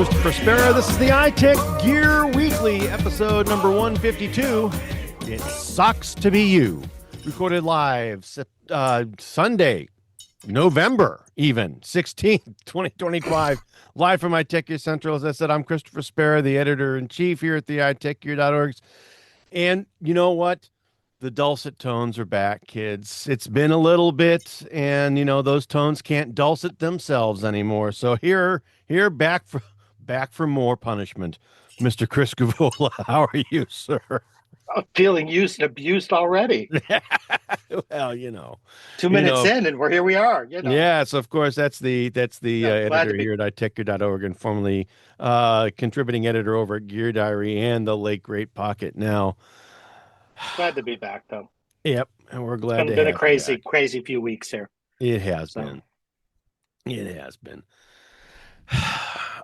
Christopher Spera. This is the iTechGear Weekly, episode number 152. It sucks to be you. Recorded live Sunday, November even, 16th, 2025. Live from iTechGear Central. As I said, I'm Christopher Spera, the editor-in-chief here at the iTechGear.org. And you know what? The dulcet tones are back, kids. It's been a little bit, and those tones can't dulcet themselves anymore. So here, back for more punishment, Mr. Chris Gavula. How are you, sir? I'm feeling used and abused already. Well, 2 minutes in, and here we are. Yes, of course. That's the editor here at iTechGear.org and formerly contributing editor over at Gear Diary and the late great Pocket Now. Glad to be back, though. Yep, and we're glad It's been a crazy few weeks here. It has been. It has been.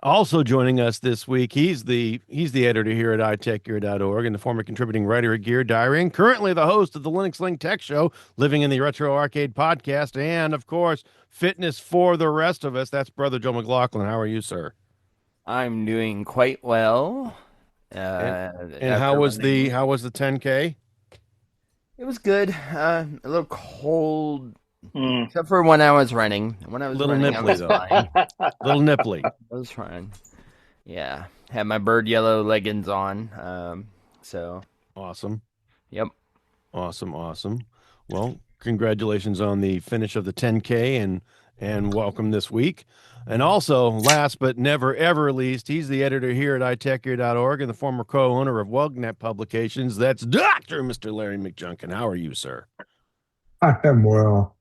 Also joining us this week, he's the editor here at iTechGear.org and the former contributing writer at Gear Diary and currently the host of the Linux Link Tech Show, Living in the Retro Arcade podcast, and of course, fitness for the rest of us. That's Brother Joe McLaughlin. How are you, sir? I'm doing quite well. And how was the 10K? It was good. A little cold, except for when I was running. When I was running, I was fine. Little nipply. I was fine. Yeah, had my bird yellow leggings on. So awesome. Yep. Awesome. Well, congratulations on the finish of the 10K and welcome this week. And also, last but never ever least, he's the editor here at iTechGear.org and the former co-owner of WUGNET Publications. That's Dr. Mr. Larry McJunkin. How are you, sir? I am well.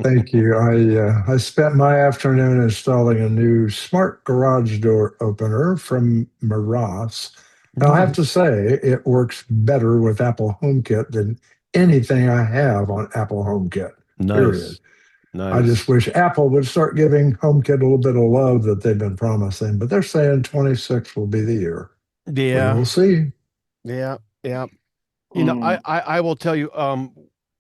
Thank you. I spent my afternoon installing a new smart garage door opener from Miraz. Now, I have to say, it works better with Apple HomeKit than anything I have on Apple HomeKit. Nice. Period. Nice. I just wish Apple would start giving HomeKit a little bit of love that they've been promising, but they're saying 26 will be the year. Yeah. We'll see. Yeah. I will tell you,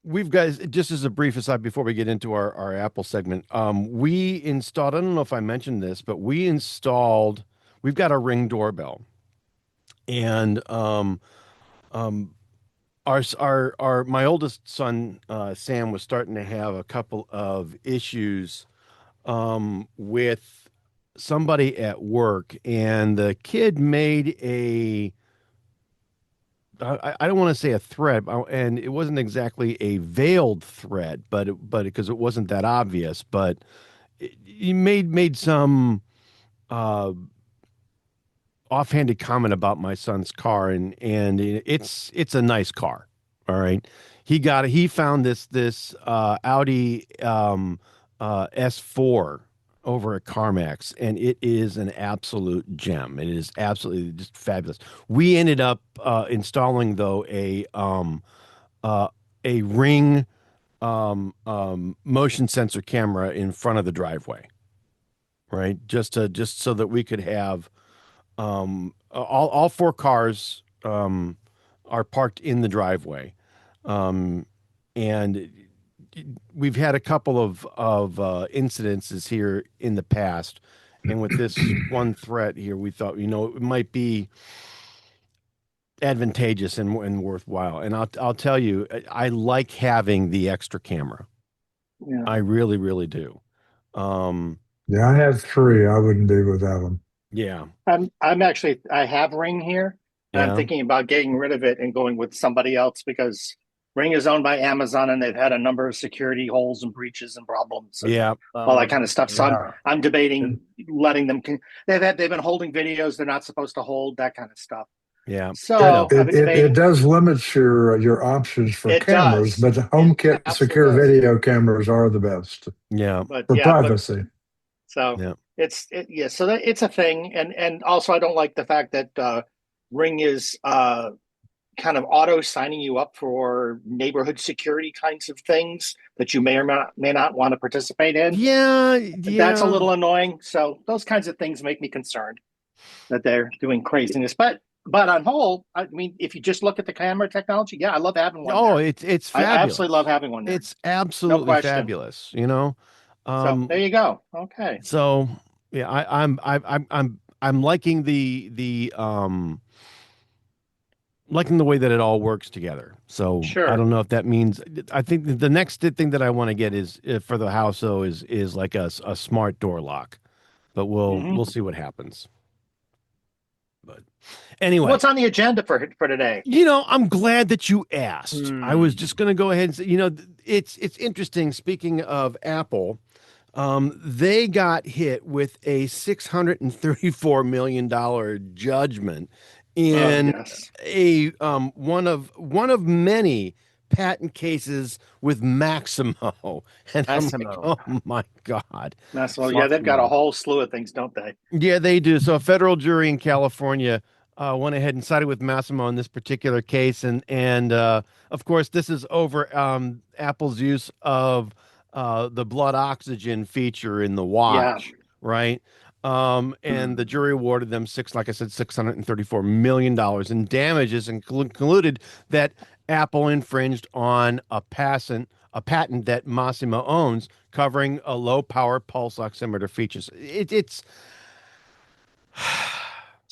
we've guys, just as a brief aside before we get into our Apple segment, we installed, I don't know if I mentioned this, but we've got a Ring doorbell. And my oldest son, Sam, was starting to have a couple of issues with somebody at work, and the kid made I don't want to say a threat, and it wasn't exactly a veiled threat, but because it wasn't that obvious, but he made some offhanded comment about my son's car, and it's a nice car. All right. He found this Audi S4 over at CarMax, and it is an absolute gem. It is absolutely just fabulous. We ended up installing though a Ring motion sensor camera in front of the driveway. Right? Just so that we could have all four cars are parked in the driveway, and we've had a couple of incidences here in the past, and with this one threat here, we thought it might be advantageous and worthwhile. And I'll tell you, I like having the extra camera. Yeah. I really, really do. Yeah, I have 3. I wouldn't be without them. Yeah. I have Ring here. And I'm thinking about getting rid of it and going with somebody else because Ring is owned by Amazon and they've had a number of security holes and breaches and problems. And all that kind of stuff. So I'm debating letting them. They've been holding videos they're not supposed to hold, that kind of stuff. Yeah. So it does limit your options for cameras, but the HomeKit secure video cameras are the best. Yeah. For privacy. So so it's a thing, and also I don't like the fact that Ring is kind of auto signing you up for neighborhood security kinds of things that you may or may not want to participate in. Yeah, that's a little annoying. So those kinds of things make me concerned that they're doing craziness. But on whole, I mean, if you just look at the camera technology, I love having one. Oh, it's fabulous. I absolutely love having one there. It's absolutely fabulous. So there you go. Okay. So yeah, I'm I'm liking liking the way that it all works together. So Sure. I don't know if that means. I think the next thing that I want to get is for the house though is like a smart door lock, but we'll see what happens. But anyway, what's on the agenda for today? I'm glad that you asked. I was just going to go ahead and say, it's interesting. Speaking of Apple, they got hit with a $634 million judgment in a one of many patent cases with Maximo. And Maximo. I'm like, oh my God. Maximo, yeah, they've got a whole slew of things, don't they? Yeah, they do. So a federal jury in California went ahead and sided with Massimo in this particular case, and of course, this is over Apple's use of the blood oxygen feature in the watch, right? And the jury awarded them $634 million in damages, and concluded that Apple infringed on a patent that Massimo owns, covering a low power pulse oximeter features. It's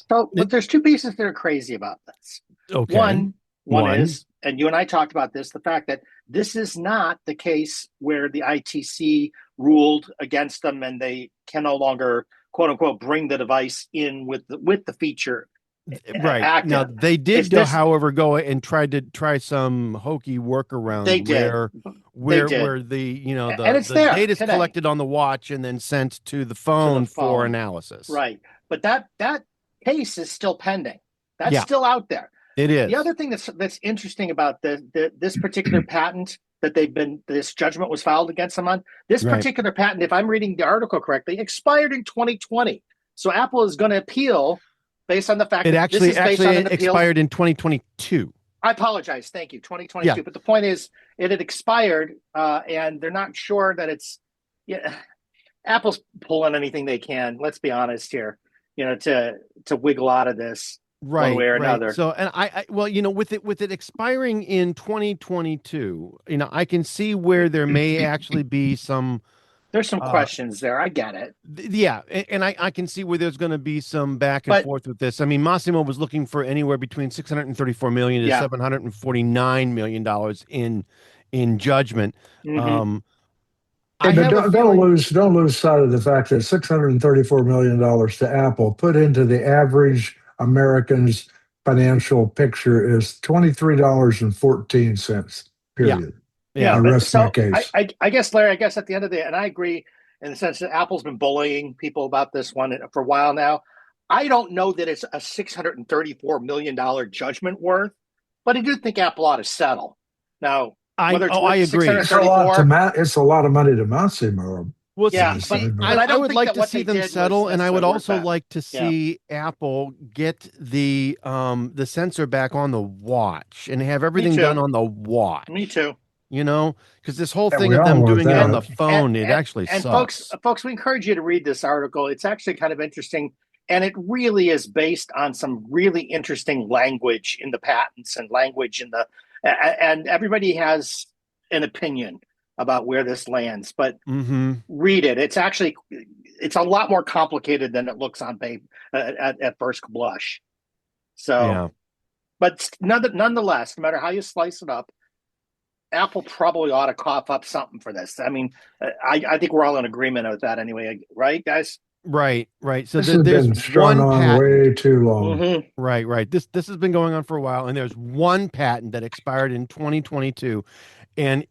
so, but there's two pieces that are crazy about this. Okay. One is, and you and I talked about this, the fact that this is not the case where the ITC ruled against them and they can no longer, quote unquote, bring the device in with the feature. Right. Active. Now they did, however, go and try some hokey workaround. They did. Where the the data is collected on the watch and then sent to the phone for analysis. Right. But that case is still pending. That's still out there. It is. The other thing that's interesting about this particular patent that this judgment was filed against them on, this particular patent, if I'm reading the article correctly, expired in 2020. So Apple is going to appeal based on the fact that this is based on an appeal. Expired in 2022. I apologize. Thank you. 2022. Yeah. But the point is, it had expired, and they're not sure that it's. Yeah, Apple's pulling anything they can. Let's be honest here. To wiggle out of this. One way or another. So, and with it expiring in 2022, I can see where there may actually be some. There's some questions there. I get it. Yeah, and I can see where there's going to be some back and forth with this. I mean, Massimo was looking for anywhere between $634 million to $749 million in judgment. Mm-hmm. Don't lose sight of the fact that $634 million to Apple put into the average American's financial picture is $23.14. Period. Yeah. I rest my case. I guess, Larry. At the end of the day, and I agree in the sense that Apple's been bullying people about this one for a while now. I don't know that it's a $634 million judgment worth, but I do think Apple ought to settle. Now, I agree. It's a lot of money to Massimo. Well, I would like to see them settle, and I would also like to see Apple get the sensor back on the watch and have everything done on the watch. Me too. Because this whole thing of them doing it on the phone, it actually sucks. Folks, we encourage you to read this article. It's actually kind of interesting, and it really is based on some really interesting language in the patents and language in and everybody has an opinion about where this lands, but read it. It's a lot more complicated than it looks on paper at first blush. So, but nonetheless, no matter how you slice it up, Apple probably ought to cough up something for this. I mean, I think we're all in agreement with that anyway, right, guys? Right. So there's been strung on way too long. Mm-hmm. Right. This has been going on for a while, and there's one patent that expired in 2022, and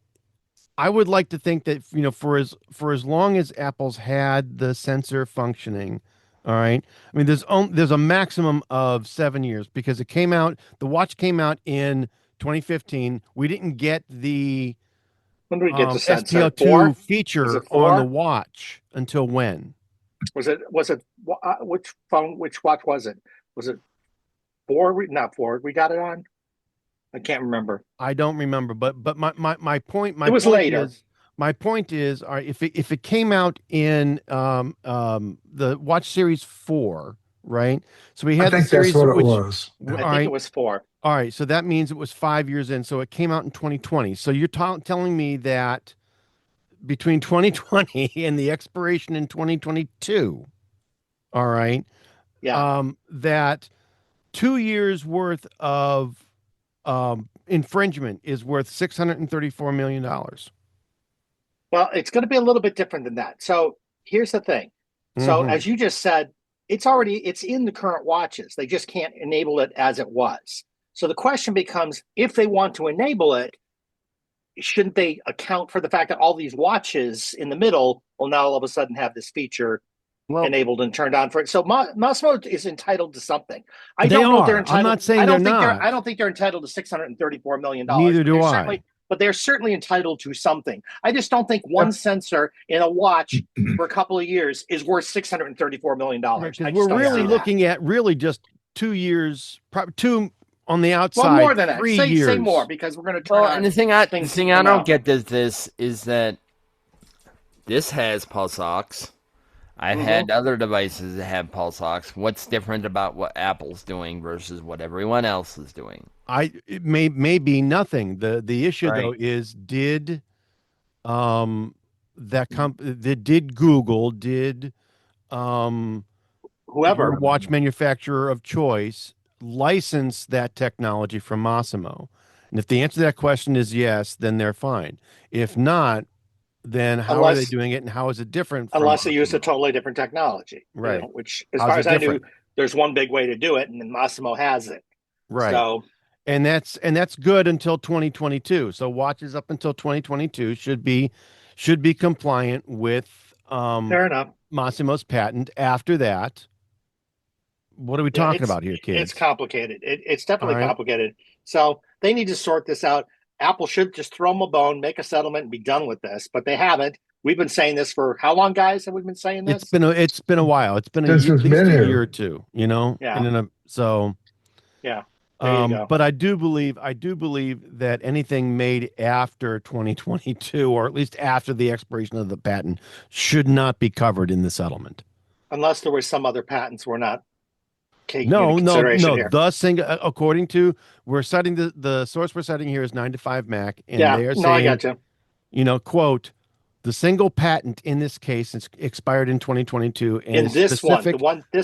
I would like to think that for as long as Apple's had the sensor functioning, all right. I mean, there's a maximum of 7 years because the watch came out in 2015. We didn't get the when did we get the sensor? SPO2 feature on the watch until when? Was it which watch was it? Was it 4? Not 4. We got it on. I can't remember. I don't remember, but my point. It was later. My point is, all right, if it came out in the Watch Series 4, right? So we had. I think that's what it was. I think it was 4. All right, so that means it was 5 years in. So it came out in 2020. So you're telling me that between 2020 and the expiration in 2022, all right, that 2 years worth of infringement is worth $634 million. Well, it's going to be a little bit different than that. So here's the thing. So as you just said, it's in the current watches. They just can't enable it as it was. So the question becomes, if they want to enable it, shouldn't they account for the fact that all these watches in the middle will now all of a sudden have this feature enabled and turned on for it? So Massimo is entitled to something. I don't know if they're entitled. I'm not saying they're not. I don't think they're entitled to $634 million. Neither do I. But they're certainly entitled to something. I just don't think one sensor in a watch for a couple of years is worth $634 million. We're really looking at just 2 years, probably two on the outside. Well, more than that. 3 years. Say more, because we're going to turn on. And the thing I don't get is that this has pulse ox. I've had other devices that have pulse ox. What's different about what Apple's doing versus what everyone else is doing? It may be nothing. The issue though is did Google whoever watch manufacturer of choice license that technology from Massimo? And if the answer to that question is yes, then they're fine. If not, then how are they doing it, and how is it different? Unless they use a totally different technology, right? Which, as far as I knew, there's one big way to do it, and then Massimo has it, right? So, and that's good until 2022. So watches up until 2022 should be compliant with fair enough, Massimo's patent. After that, what are we talking about here, kids? It's complicated. It's definitely complicated. So they need to sort this out. Apple should just throw them a bone, make a settlement, and be done with this. But they haven't. We've been saying this for how long, guys? Have we been saying this? It's been a while. It's been at least a year or two. Yeah. Yeah. There you go. But I do believe that anything made after 2022, or at least after the expiration of the patent, should not be covered in the settlement. Unless there were some other patents we're not. No. According to the source we're citing here is 9to5Mac, and they are saying, I got you. Quote, the single patent in this case is expired in 2022. And in this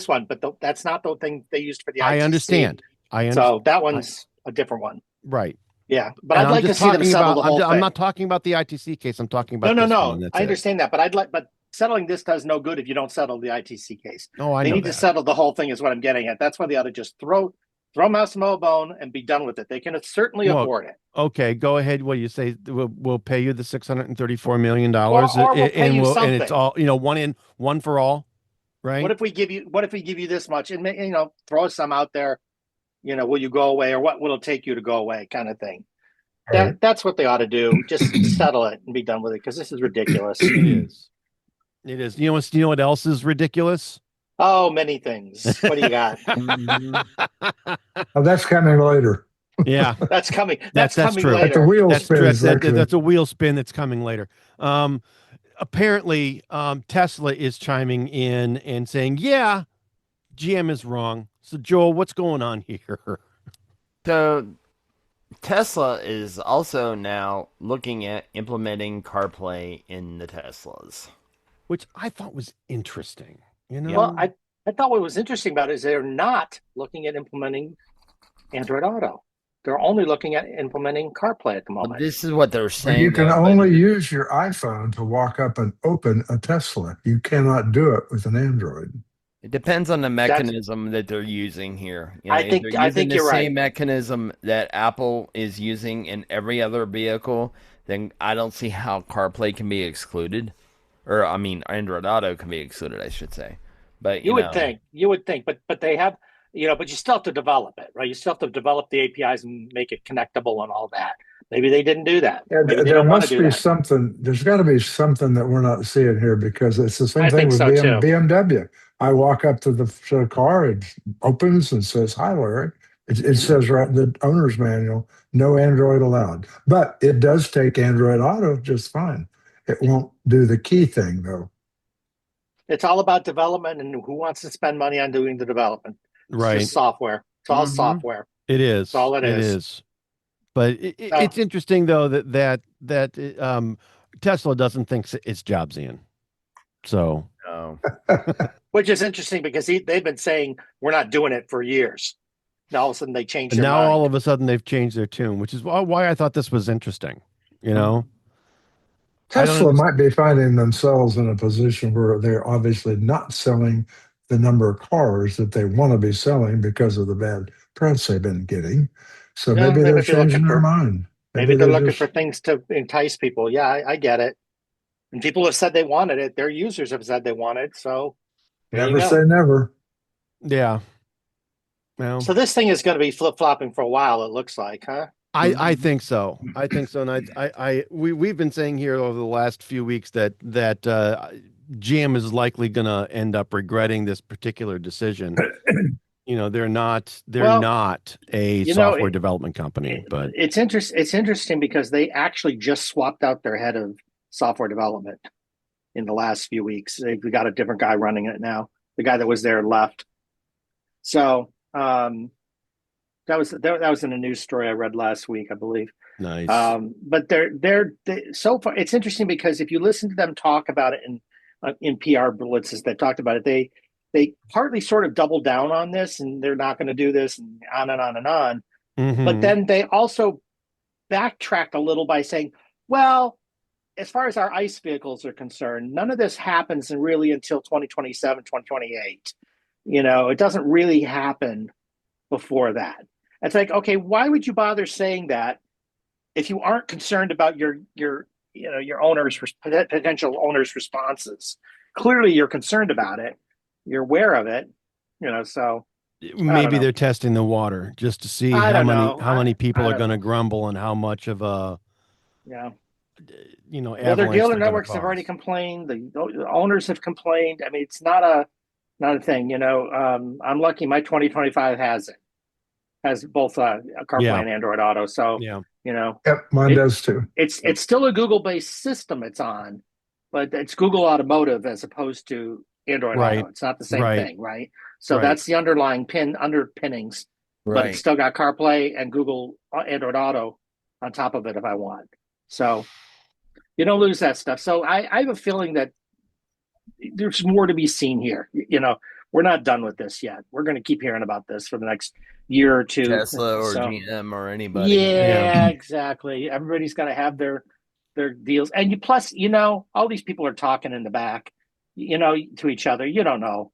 one, but that's not the thing they used for the ITC. I understand. So that one's a different one, right? Yeah, but I'd like to see them settle the whole thing. I'm not talking about the ITC case. I'm talking about no. I understand that, but settling this does no good if you don't settle the ITC case. Oh, They need to settle the whole thing is what I'm getting at. That's why they ought to just throw Massimo a bone and be done with it. They can certainly afford it. Okay, go ahead. What do you say? We'll pay you the $634 million, or we'll pay you something. And it's all one for all, right? What if we give you this much and throw some out there? Will you go away, or what will it take you to go away, kind of thing. Right. That's what they ought to do. Just settle it and be done with it, because this is ridiculous. It is. You know what else is ridiculous? Oh, many things. What do you got? Oh, that's coming later. Yeah, that's coming. That's coming true. later. That's a wheel spin. That's a wheel spin that's coming later. Apparently, Tesla is chiming in and saying, "Yeah, GM is wrong." So, Joel, what's going on here? So, Tesla is also now looking at implementing CarPlay in the Teslas, which I thought was interesting. Well, I thought what was interesting about it is they're not looking at implementing Android Auto. They're only looking at implementing CarPlay at the moment. Well, this is what they're saying. You can only use your iPhone to walk up and open a Tesla. You cannot do it with an Android. It depends on the mechanism that they're using here. I think you're the right. same mechanism that Apple is using in every other vehicle, then I don't see how CarPlay can be excluded. Or, I mean, Android Auto can be excluded, I should say. But you would think, but they have, but you still have to develop it, right? You still have to develop the APIs and make it connectable and all that. Maybe they didn't do that. Yeah, there must be something. There's got to be something that we're not seeing here, because it's the same thing with BMW. I walk up to the car, it opens and says, "Hi, Larry." It says right in the owner's manual, "No Android allowed." But it does take Android Auto just fine. It won't do the key thing, though. It's all about development, and who wants to spend money on doing the development? Right. It's just software. It's all software. It is. That's all it is. It is. But it's interesting, though, that Tesla doesn't think it's Jobsian. So Oh. Which is interesting because they've been saying we're not doing it for years. Now all of a sudden they changed And their now mind. all of a sudden they've changed their tune, which is why I thought this was interesting. Tesla might be finding themselves in a position where they're obviously not selling the number of cars that they want to be selling because of the bad press they've been getting. So maybe they're changing their mind. Maybe they're looking for things to entice people. Yeah, I get it. And people have said they wanted it. Their users have said they want it. So never say never. Yeah. Well, so this thing is going to be flip-flopping for a while, it looks like, huh? I think so. I think so. And we've been saying here over the last few weeks that GM is likely going to end up regretting this particular decision. They're not a software development company, but it's interesting because they actually just swapped out their head of software development in the last few weeks. They've got a different guy running it now. The guy that was there left. So that was in a news story I read last week, I believe. Nice. But they're so far it's interesting because if you listen to them talk about it in PR blitzes that talked about it, they partly sort of double down on this and they're not going to do this and on and on and on. Mm-hmm. But then they also backtracked a little by saying, well, as far as our ICE vehicles are concerned, none of this happens really until 2027, 2028. It doesn't really happen before that. It's like, okay, why would you bother saying that if you aren't concerned about your owners, potential owners' responses? Clearly, you're concerned about it. You're aware of it. So maybe they're testing the water just to see how many people are going to grumble and how much of a their dealer networks have already complained. The owners have complained. I mean, it's not a thing. I'm lucky. My 2025 has both CarPlay and Android Auto. So yep, mine does too. It's still a Google-based system it's on, but it's Google Automotive as opposed to Android Auto. It's not the same thing, right? So that's the underlying underpinnings, but it's still got CarPlay and Google Android Auto on top of it if I want. So you don't lose that stuff. So I have a feeling that there's more to be seen here. We're not done with this yet. We're going to keep hearing about this for the next year or two. Tesla or GM or anybody. Yeah, exactly. Everybody's got to have their deals. And plus, all these people are talking in the back, to each other. You don't know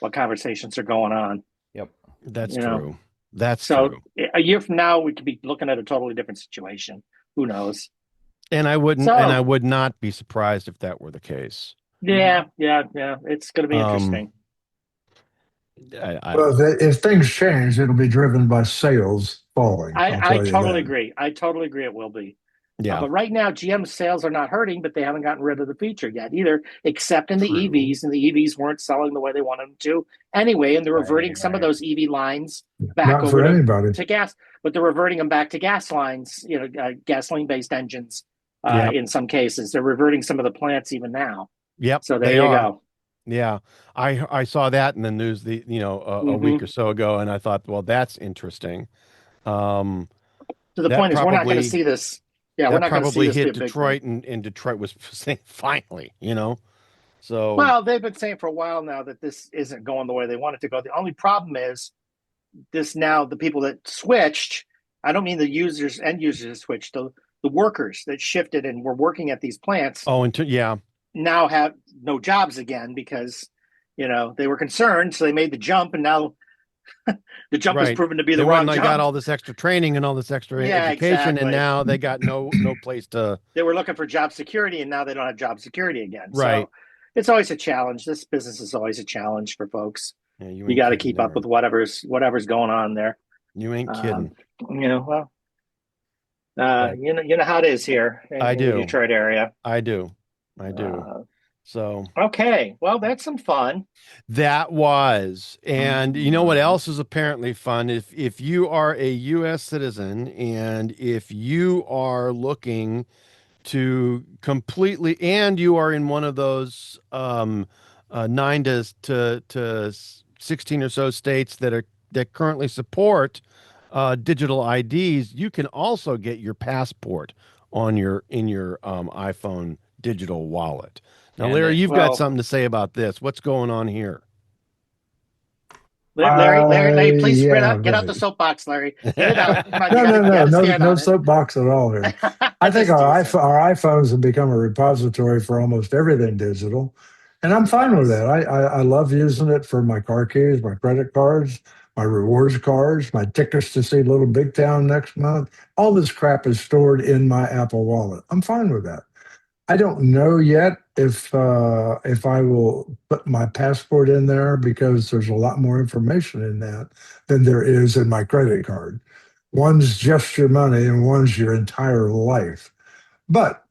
what conversations are going on. Yep. That's true. That's true. A year from now, we could be looking at a totally different situation. Who knows? And I would not be surprised if that were the case. Yeah. It's going to be interesting. If things change, it'll be driven by sales falling. I totally agree. I totally agree it will be. Yeah. But right now, GM's sales are not hurting, but they haven't gotten rid of the feature yet either, except in the EVs, and the EVs weren't selling the way they wanted them to anyway, and they're reverting some of those EV lines back over to gas, but they're reverting them back to gas lines, gasoline-based engines in some cases. They're reverting some of the plants even now. Yep. So there you go. Yeah, I saw that in the news a week or so ago, and I thought, well, that's interesting. So the point is, we're not going to see this. Yeah, we're not going to see this. Probably hit Detroit, and Detroit was saying finally, So well, they've been saying for a while now that this isn't going the way they want it to go. The only problem is this now. The people that switched, I don't mean the end users that switched. The workers that shifted and were working at these plants. Now have no jobs again because, they were concerned. So they made the jump, and now the jump has proven to be the wrong jump. They got all this extra training and all this extra education, and now they got no place to. They were looking for job security, and now they don't have job security again. Right. So it's always a challenge. This business is always a challenge for folks. Yeah, you got to keep up with whatever's going on there. You ain't kidding. You know how it is here in the Detroit area. I do. So okay, well, that's some fun. That was, and you know what else is apparently fun? If you are a U.S. citizen and if you are looking to completely, and you are in one of those 9 to 16 or so states that currently support digital IDs, you can also get your passport in your iPhone digital wallet. Now, Larry, you've got something to say about this. What's going on here? Larry, please spread out. Get out the soapbox, Larry. Get it out. No soapbox at all here. I think our iPhones have become a repository for almost everything digital, and I'm fine with that. I love using it for my car keys, my credit cards, my rewards cards, my tickets to see Little Big Town next month. All this crap is stored in my Apple Wallet. I'm fine with that. I don't know yet if I will put my passport in there, because there's a lot more information in that than there is in my credit card. One's just your money and one's your entire life. But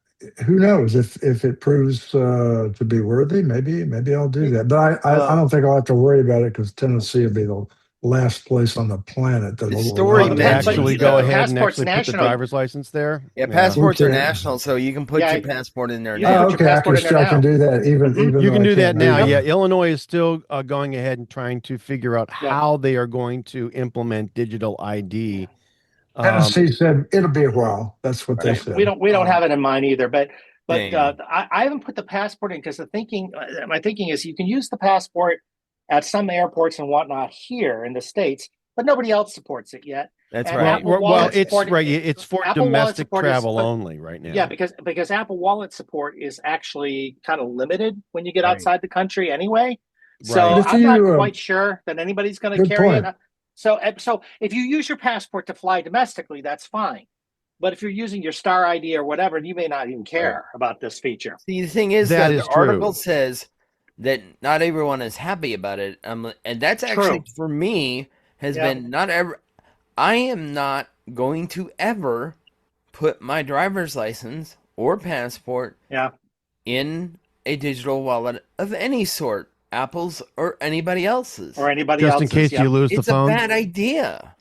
who knows, if it proves to be worthy, maybe I'll do that. But I don't think I'll have to worry about it, because Tennessee will be the last place on the planet that will actually go ahead and actually put the driver's license there. Yeah, passports are national, so you can put your passport in there now. Okay, I can do that. Even you can do that now. Yeah, Illinois is still going ahead and trying to figure out how they are going to implement digital ID. Tennessee said it'll be a while. That's what they said. We don't have it in mind either, but I haven't put the passport in, because my thinking is you can use the passport at some airports and whatnot here in the States, but nobody else supports it yet. That's right. It's for domestic travel only right now. Yeah, because Apple Wallet support is actually kind of limited when you get outside the country anyway. So I'm not quite sure that anybody's going to carry it. So if you use your passport to fly domestically, that's fine. But if you're using your Star ID or whatever, you may not even care about this feature. See, the thing is that the article says that not everyone is happy about it, and that's actually for me has been not ever. I am not going to ever put my driver's license or passport in a digital wallet of any sort, Apple's or anybody else's, just in case you lose the phone. It's a bad idea.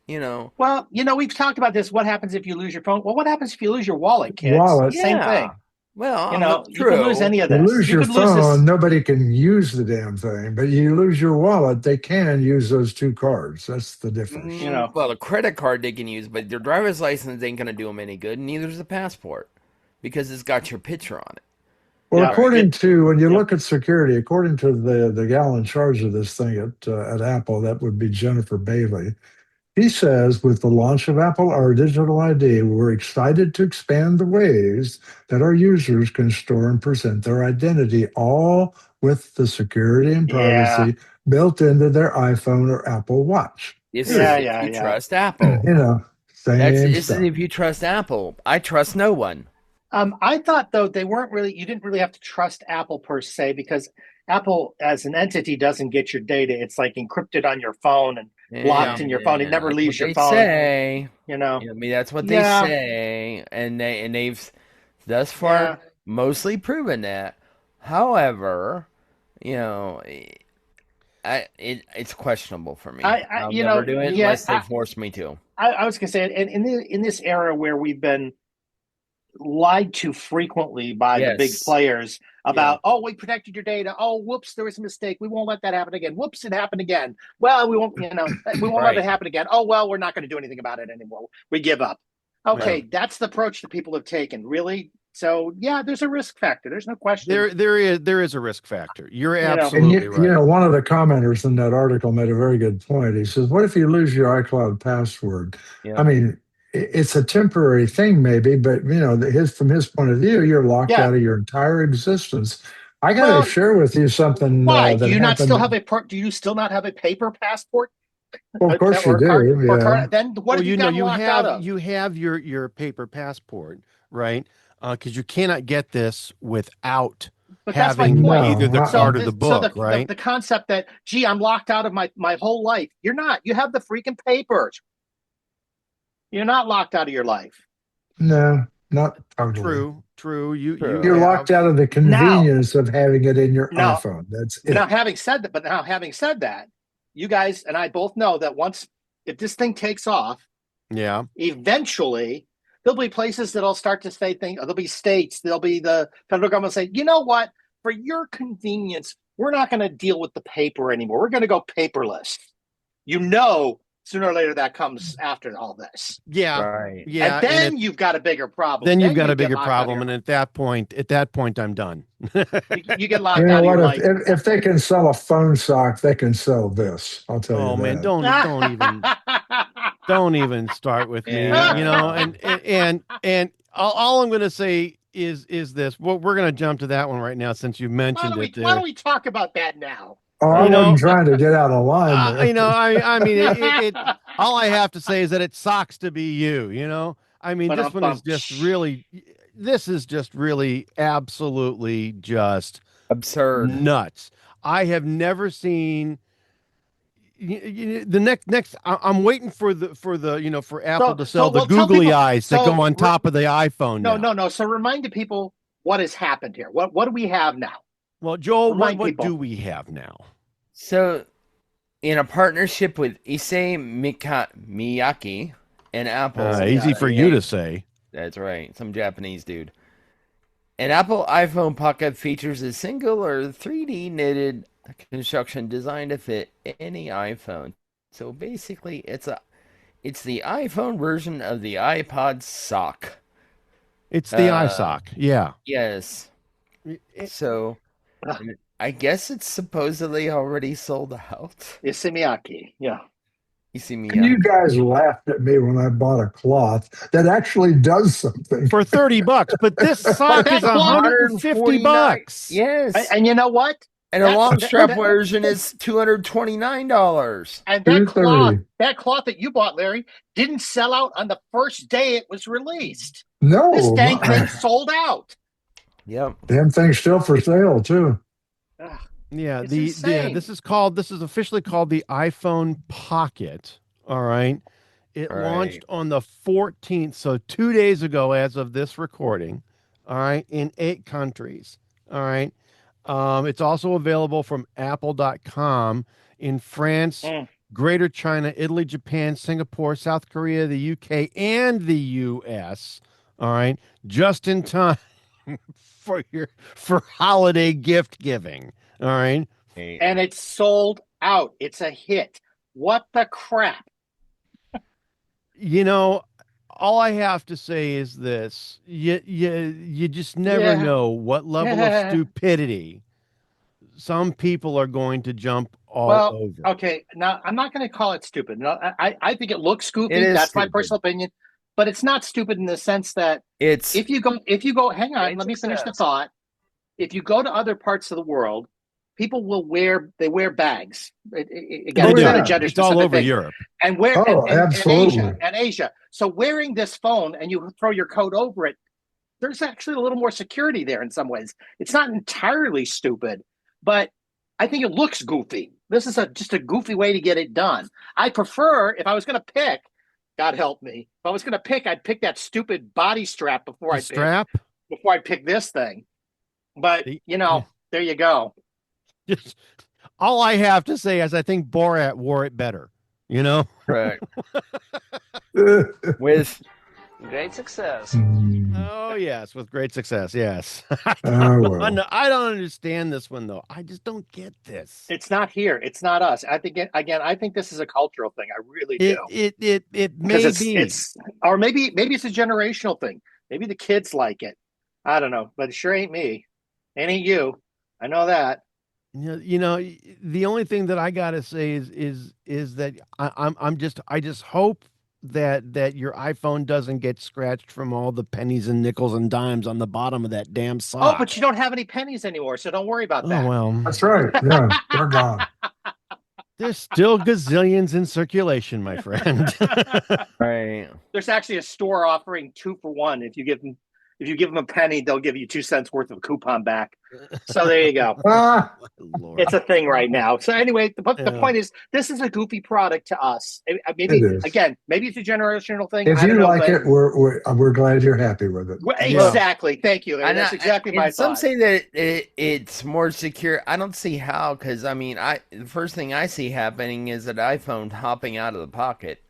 Well, we've talked about this. What happens if you lose your phone? Well, what happens if you lose your wallet, kids? Same thing. Well, you can lose any of this. You lose your phone, nobody can use the damn thing. But you lose your wallet, they can use those two cards. That's the difference. Well, the credit card they can use, but their driver's license ain't going to do them any good. Neither is the passport, because it's got your picture on it. Well, according to, when you look at security, according to the gal in charge of this thing at Apple, that would be Jennifer Bailey. He says, with the launch of Apple Our Digital ID, we're excited to expand the ways that our users can store and present their identity, all with the security and privacy built into their iPhone or Apple Watch. This is if you trust Apple. This is if you trust Apple. I trust no one. I thought, though, you didn't really have to trust Apple per se, because Apple as an entity doesn't get your data. It's like encrypted on your phone and locked in your phone. It never leaves your phone. I mean, that's what they say, and they've thus far mostly proven that. However, it's questionable for me. I'll never do it unless they force me to. I was going to say, in this era where we've been lied to frequently by the big players about, we protected your data. Oh, whoops, there was a mistake. We won't let that happen again. Whoops, it happened again. Well, we won't, we won't let it happen again. Oh, well, we're not going to do anything about it anymore. We give up. Okay, that's the approach that people have taken. Really? So there's a risk factor. There's no question. There is a risk factor. You're absolutely right. One of the commenters in that article made a very good point. He says, "What if you lose your iCloud password?" I mean, it's a temporary thing, maybe, but from his point of view, you're locked out of your entire existence. I got to share with you something. Why do you not still have do you still not have a paper passport? Well, of course you do. Then what have you got locked out of? You have your paper passport, right? Because you cannot get this without having either the card or the book, right? The concept that, I'm locked out of my whole life. You're not. You have the freaking papers. You're not locked out of your life. No, not totally. True. You're locked out of the convenience of having it in your iPhone. That's it. Now, having said that, you guys and I both know that if this thing takes off, eventually there'll be places that'll start to say things. There'll be states. There'll be the federal government say, you know what? For your convenience, we're not going to deal with the paper anymore. We're going to go paperless. sooner or later that comes after all this. Yeah. Right. Yeah. And then you've got a bigger problem. Then you've got a bigger problem. And at that point, I'm done. you get locked You know out of your what? life. If they can sell a phone sock, they can sell this. I'll tell you that. Oh man, don't even start with me. You know, and all I'm going to say is this. Well, we're going to jump to that one right now since you mentioned it. Why don't we talk about that now? Oh, I wasn't trying to get out of line there. You know, I mean, it all I have to say is that it sucks to be you. You know, I mean, this one is just really. This is just really absolutely just absurd, nuts. I have never seen. The next I'm waiting for Apple to sell the googly eyes that go on top of the iPhone. No. So remind the people what has happened here. What do we have now? Well, Joel, what do we have now? So, in a partnership with Issei Miyake and Apple, easy for you to say. That's right, some Japanese dude. An Apple iPhone Pocket features a single or 3D knitted construction designed to fit any iPhone. So basically, it's the iPhone version of the iPod sock. It's the iSock, yeah. Yes. So, I guess it's supposedly already sold out. Isimiaki, yeah. Isimiaki. And you guys laughed at me when I bought a cloth that actually does something for $30, but this sock is $150. Yes, and you know what? And a long strap version is $229. And that cloth that you bought, Larry, didn't sell out on the first day it was released. No, this dang thing sold out. Yep, damn thing's still for sale too. Yeah, this is officially called the iPhone Pocket. All right, it launched on the 14th, so 2 days ago, as of this recording. All right, in 8 countries. All right. It's also available from apple.com in France, Greater China, Italy, Japan, Singapore, South Korea, the UK, and the US. All right. Just in time for holiday gift giving. All right. And it's sold out. It's a hit. What the crap? You know, all I have to say is this: you just never know what level of stupidity some people are going to jump all over. Okay, now I'm not going to call it stupid. No, I think it looks goofy. That's my personal opinion, but it's not stupid in the sense that if you go. Hang on, let me finish the thought. If you go to other parts of the world, people will wear bags. Again, it's all over Europe and absolutely. and Asia. So wearing this phone and you throw your coat over it, there's actually a little more security there in some ways. It's not entirely stupid, but I think it looks goofy. This is just a goofy way to get it done. I prefer, if I was going to pick, God help me, if I was going to pick, I'd pick that stupid body strap before I pick this thing. But there you go. Just all I have to say is I think Borat wore it better. You know, right? With great success. Oh yes, with great success. Yes. I don't understand this one though. I just don't get this. It's not here. It's not us. I think I think this is a cultural thing. I really do. It may be. Or maybe it's a generational thing. Maybe the kids like it. I don't know, but it sure ain't me. It ain't you. I know that. You know, the only thing that I gotta say is that I just hope that your iPhone doesn't get scratched from all the pennies and nickels and dimes on the bottom of that damn sock. Oh, but you don't have any pennies anymore, so don't worry about that. Oh well, that's right. Yeah, they're gone. There's still gazillions in circulation, my friend. Right. There's actually a store offering 2 for 1. If you give them a penny, they'll give you 2 cents worth of coupon back. So there you go. It's a thing right now. So anyway, the point is, this is a goofy product to us. Maybe it's a generational thing. If you like it, we're glad you're happy with it. Exactly. Thank you. That's exactly my thought. Some say that it's more secure. I don't see how, because I mean, the first thing I see happening is an iPhone hopping out of the pocket.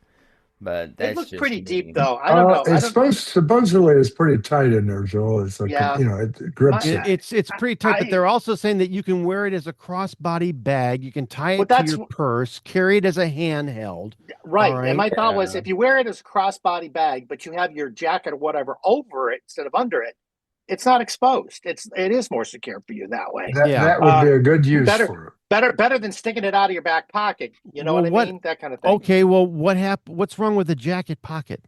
But that's it looked just pretty me. deep, though. I don't know. It's supposedly it's pretty tight in there, Joel. It's like it grips it. It's pretty tight, but they're also saying that you can wear it as a crossbody bag. You can tie it to your purse, carry it as a handheld. Right. And my thought was, if you wear it as a crossbody bag, but you have your jacket or whatever over it instead of under it, it's not exposed. It is more secure for you that way. That would be a good use for it. Better than sticking it out of your back pocket. You know what I mean? That kind of thing. Okay, well, what's wrong with the jacket pocket?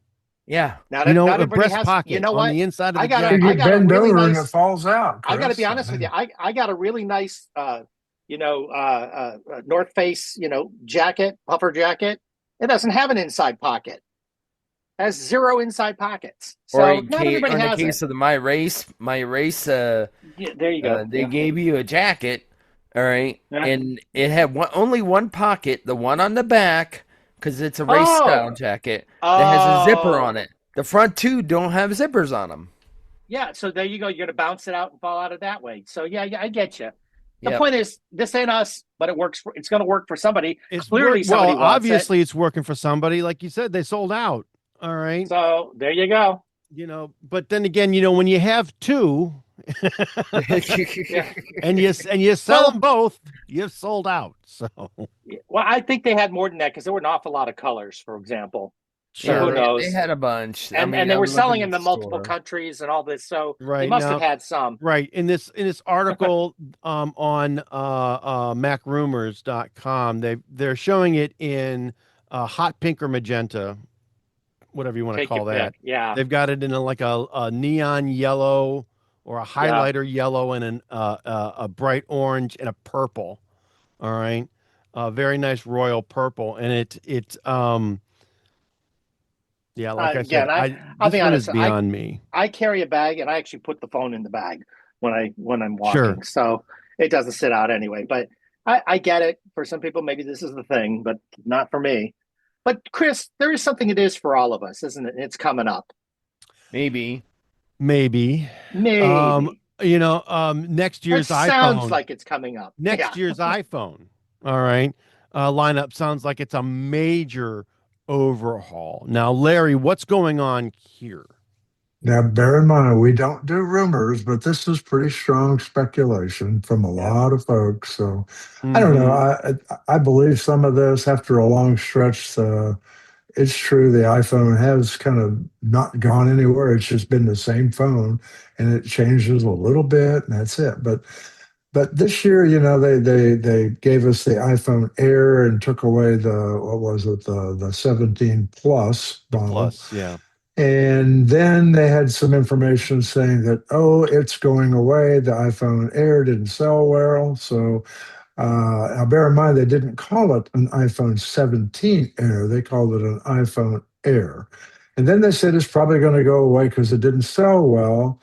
Yeah. A breast pocket you know what? on the inside of the jacket. You bend over and it falls out. I got to be honest with you. I got a really nice, North Face, jacket, puffer jacket. It doesn't have an inside pocket. It has 0 inside pockets. So not everybody has it. In the case of my race. There you go. They gave you a jacket, all right, and it had only one pocket, the one on the back, because it's a race style jacket that has a zipper on it. The front 2 don't have zippers on them. Yeah, so there you go. You're going to bounce it out and fall out of that way. So yeah, I get you. The point is, this ain't us, but it's going to work for somebody. Clearly, somebody wants obviously, it's working for somebody. Like you said, they sold out. All right. So there you go. But then again, when you have 2, and you sell them both, you've sold out. So. Well, I think they had more than that because there were an awful lot of colors, for example. Sure, so who knows? They had a bunch, and they were selling in the multiple countries and all this. So they must have had some. Right in this article on MacRumors.com, they're showing it in hot pink or magenta, whatever you want to call that. Yeah, they've got it in a neon yellow or a highlighter yellow and a bright orange and a purple. All right, very nice royal purple, and it's yeah, like I said, I'll be honest. Beyond me. I carry a bag, and I actually put the phone in the bag when I'm walking. Sure. So it doesn't sit out anyway. But I get it. For some people, maybe this is the thing, but not for me. But Chris, there is something it is for all of us, isn't it? It's coming up. Maybe. Next year's iPhone sounds like it's coming up. Next year's iPhone. All right. Lineup sounds like it's a major overhaul. Now, Larry, what's going on here? Now, bear in mind, we don't do rumors, but this is pretty strong speculation from a lot of folks. So I don't know. I believe some of this after a long stretch. It's true. The iPhone has kind of not gone anywhere. It's just been the same phone, and it changes a little bit, and that's it. But this year, they gave us the iPhone Air and took away the 17 Plus model. Plus, yeah. And then they had some information saying that, it's going away. The iPhone Air didn't sell well. So now bear in mind, they didn't call it an iPhone 17 Air. They called it an iPhone Air. And then they said it's probably going to go away because it didn't sell well.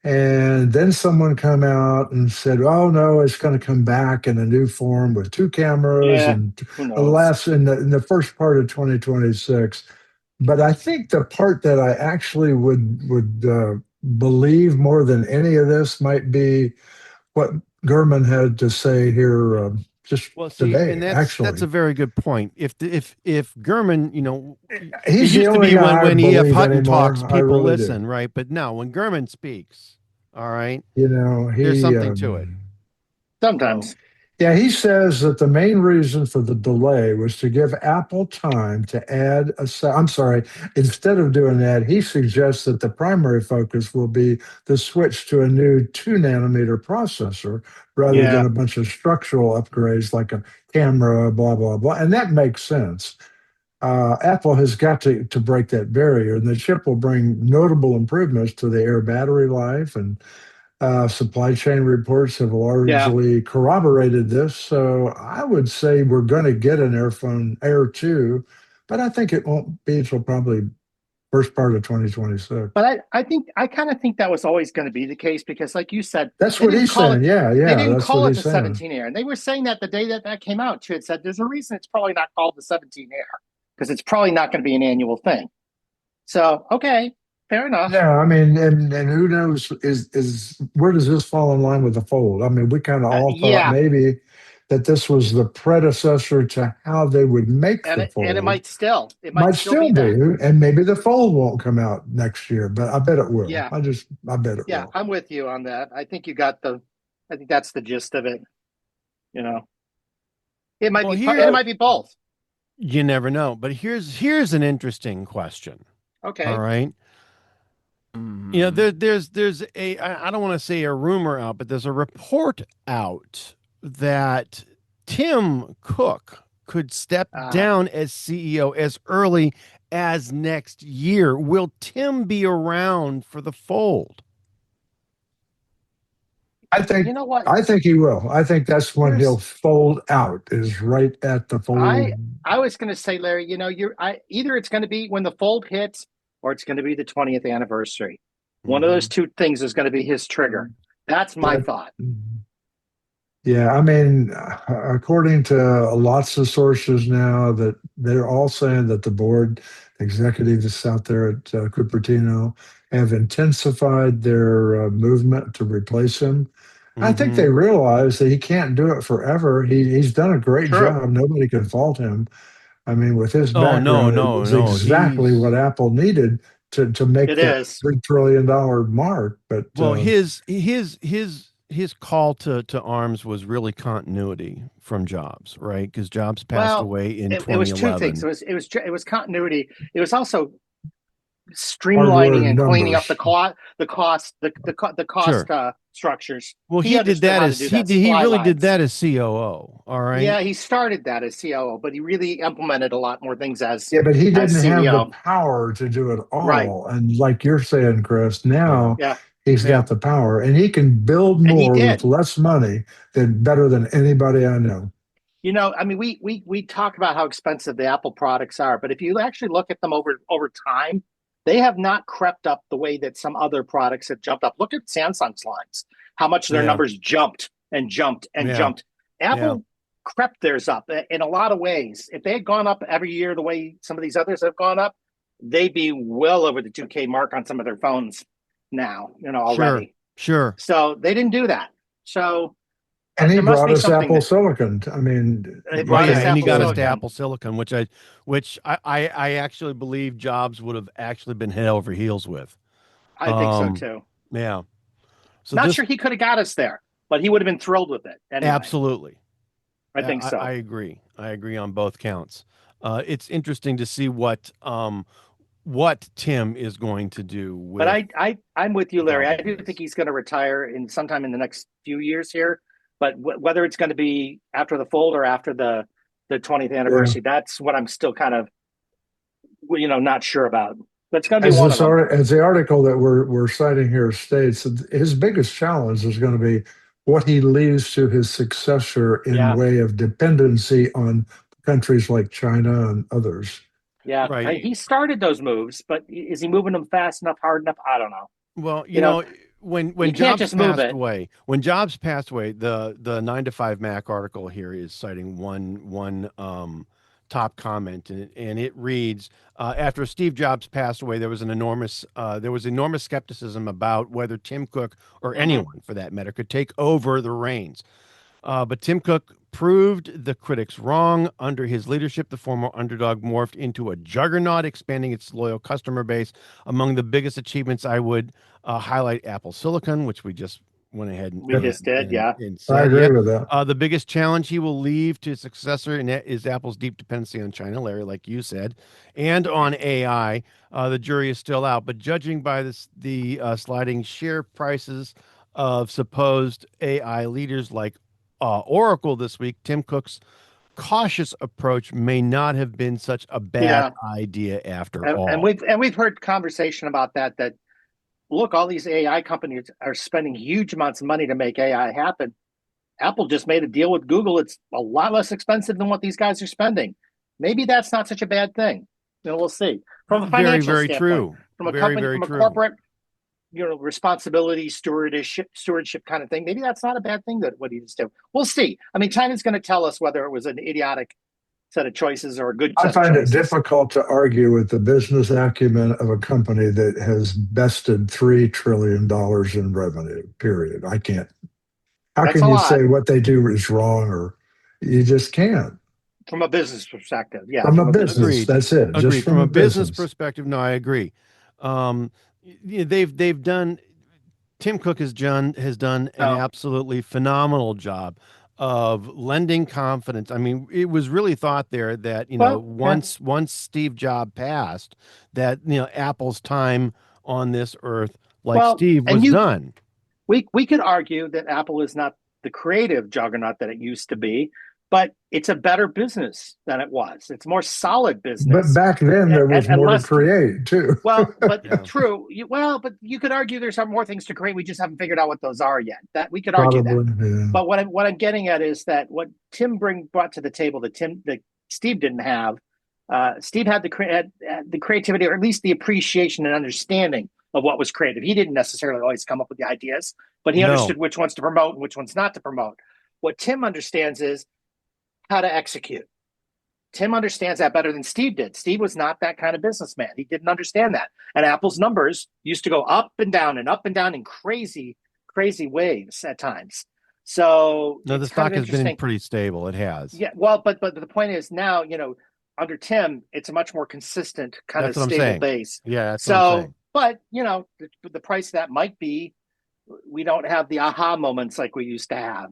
And then someone come out and said, "Oh no, it's going to come back in a new form with 2 cameras and last in the first part of 2026." But I think the part that I actually would believe more than any of this might be what Gurman had to say here today. And that's a very good point. If Gurman, he's it used to be when E.F. Hutton talks, people really listen, right? But now when Gurman speaks, all right, there's something to it. Sometimes. Yeah, he says that the main reason for the delay was to give Apple time to add instead of doing that, he suggests that the primary focus will be the switch to a new 2-nanometer processor rather than a bunch of structural upgrades like a camera, blah, blah, blah. And that makes sense. Apple has got to break that barrier, and the chip will bring notable improvements to the Air battery life, and supply chain reports have largely corroborated this. So I would say we're going to get an Air 2, but I think it won't be until probably first part of 2026. But I kind of think that was always going to be the case because, like you said, that's what he's saying. Yeah, they didn't call it the 17 Air, and they were saying that the day that came out. She had said there's a reason it's probably not called the 17 Air because it's probably not going to be an annual thing. So okay. Fair enough. Yeah, I mean, and who knows is where does this fall in line with the Fold? I mean, we kind of all thought that this was the predecessor to how they would make the fold. And it might still be, and maybe the fold won't come out next year, but I bet it will. Yeah. I bet it will. Yeah, I'm with you on that. I think I think that's the gist of it. It might be both. You never know. But here's an interesting question. Okay. All right. There's I don't want to say a rumor out, but there's a report out that Tim Cook could step down as CEO as early as next year. Will Tim be around for the fold? I think you know what? I think he will. I think that's when he'll fold out, is right at the fold. I was going to say, Larry, either it's going to be when the fold hits or it's going to be the 20th anniversary. One of those two things is going to be his trigger. That's my thought. Yeah, I mean, according to lots of sources now, that they're all saying that the board executives out there at Cupertino have intensified their movement to replace him. I think they realize that he can't do it forever. He's done a great job. Nobody can fault him. I mean, with his background, it's exactly what Apple needed to make that $3 trillion mark. But his call to arms was really continuity from Jobs, right? Because Jobs passed away in 2011. It was two things. It was continuity. It was also streamlining and cleaning up the cost structures. Well, he did that as he really did that as COO. All right. Yeah, he started that as COO, but he really implemented a lot more things as but he didn't have the power to do it all. Right. And like you're saying, Chris, now he's got the power, and he can build more with less money better than anybody I know. I mean, we talk about how expensive the Apple products are, but if you actually look at them over time, they have not crept up the way that some other products have jumped up. Look at Samsung's lines, how much their numbers jumped and jumped and jumped. Apple crept theirs up in a lot of ways. If they had gone up every year the way some of these others have gone up, they'd be well over the 2K mark on some of their phones now, already. Sure. So they didn't do that. So and he brought us Apple Silicon. I mean, and he got us to Apple Silicon, which I actually believe Jobs would have actually been head over heels with. I think so too. Yeah. So not sure he could have got us there, but he would have been thrilled with it. Anyway. Absolutely. I think so. I agree. I agree on both counts. It's interesting to see what Tim is going to do with. But I'm with you, Larry. I do think he's going to retire sometime in the next few years here. But whether it's going to be after the fold or after the 20th anniversary, that's what I'm still kind of, not sure about. But it's going to be one of them. As the article that we're citing here states, his biggest challenge is going to be what he leaves to his successor in way of dependency on countries like China and others. Yeah, right. He started those moves, but is he moving them fast enough, hard enough? I don't know. Well, when Jobs passed away, the 9 to 5 Mac article here is citing one top comment, and it reads, after Steve Jobs passed away, there was enormous skepticism about whether Tim Cook or anyone for that matter could take over the reins. But Tim Cook proved the critics wrong. Under his leadership, the former underdog morphed into a juggernaut, expanding its loyal customer base. Among the biggest achievements, I would highlight Apple Silicon, which we just went ahead and said, I agree with that. The biggest challenge he will leave to his successor is Apple's deep dependency on China, Larry, like you said, and on AI. The jury is still out, but judging by the sliding share prices of supposed AI leaders like Oracle this week, Tim Cook's cautious approach may not have been such a bad idea after all. And we've heard conversation about that look, all these AI companies are spending huge amounts of money to make AI happen. Apple just made a deal with Google. It's a lot less expensive than what these guys are spending. Maybe that's not such a bad thing. We'll see. From a financial very true. From a company, from a corporate, responsibility, stewardship kind of thing. Maybe that's not a bad thing that what he just did. We'll see. I mean, China's going to tell us whether it was an idiotic set of choices or a good set of choices. I find it difficult to argue with the business acumen of a company that has bested $3 trillion in revenue, period. I can't. How can you say what they do is wrong or You just can't. From a business perspective, yeah. From a business, agreed. that's it. Agreed. Just From from a a business business. perspective, no, I agree. They've done. Tim Cook has done an absolutely phenomenal job of lending confidence. I mean, it was really thought there that once Steve Jobs passed, that Apple's time on this earth, like Steve, was done. We could argue that Apple is not the creative juggernaut that it used to be, but it's a better business than it was. It's more solid business. But back then there was more to create too. Well, but true. But you could argue there's some more things to create. We just haven't figured out what those are yet. That we could argue that. Yeah. But what I'm getting at is that what Tim brought to the table that Steve didn't have. Steve had the creativity, or at least the appreciation and understanding of what was creative. He didn't necessarily always come up with the ideas, but he understood which ones to promote and which ones not to promote. What Tim understands is how to execute. Tim understands that better than Steve did. Steve was not that kind of businessman. He didn't understand that. And Apple's numbers used to go up and down in crazy, crazy waves at times. So no, the stock has been pretty stable. It has. Yeah. Well, but the point is now, under Tim, it's a much more consistent kind of stable base. Yeah. That's what I'm saying. But the price of that might be, we don't have the aha moments like we used to have.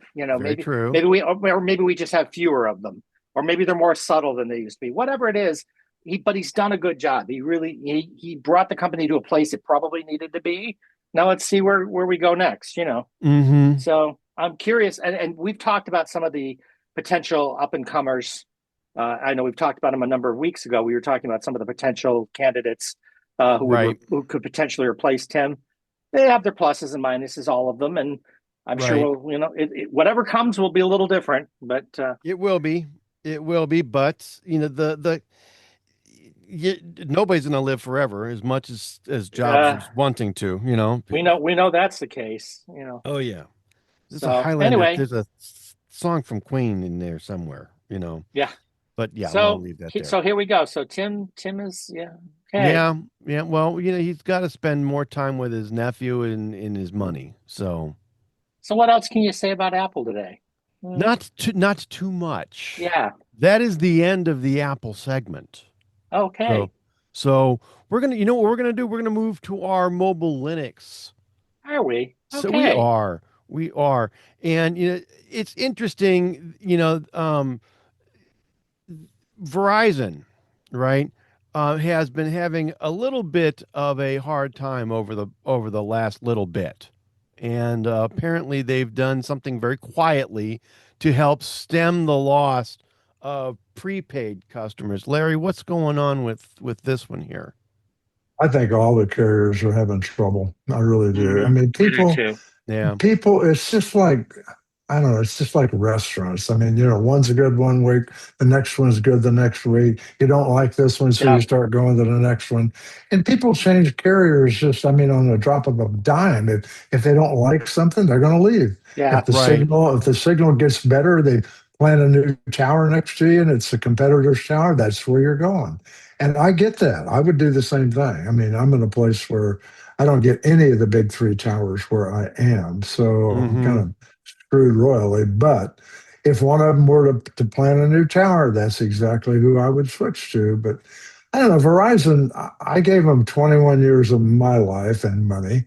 True. Maybe we just have fewer of them, or maybe they're more subtle than they used to be. Whatever it is, he's done a good job. He brought the company to a place it probably needed to be. Now let's see where we go next. Mm-hmm. So I'm curious, and we've talked about some of the potential up and comers. I know we've talked about them a number of weeks ago. We were talking about some of the potential candidates who could potentially replace Tim. They have their pluses and minuses, all of them, and I'm sure whatever comes will be a little different. But it will be. But nobody's going to live forever, as much as Jobs is wanting to. We know that's the case. Oh yeah. There's a Highlander. There's a song from Queen in there somewhere. Yeah. But yeah, I'll leave that there. So here we go. So Tim is okay. Yeah. Well, he's got to spend more time with his nephew and his money. So what else can you say about Apple today? Not too much. Yeah. That is the end of the Apple segment. Okay. So we're gonna, what we're gonna do? We're gonna move to our mobile Linux. Are we? Okay. So we are, and it's interesting. Verizon, right, has been having a little bit of a hard time over the last little bit, and apparently they've done something very quietly to help stem the loss of prepaid customers. Larry, what's going on with this one here? I think all the carriers are having trouble. I really do. Mm-hmm. I mean, people, it's just like, I don't know, it's just like restaurants. I mean, one's good one week, the next one's good the next week. You don't like this one, so you start going to the next one. And people change carriers just, on the drop of a dime. If they don't like something, they're going to leave. Yeah, if the signal gets better, they plant a new tower next to you and it's a competitor's tower, that's where you're going. And I get that. I would do the same thing. I mean, I'm in a place where I don't get any of the big three towers where I am. So I'm kind of screwed royally. But if one of them were to plant a new tower, that's exactly who I would switch to. But I don't know, Verizon, I gave them 21 years of my life and money.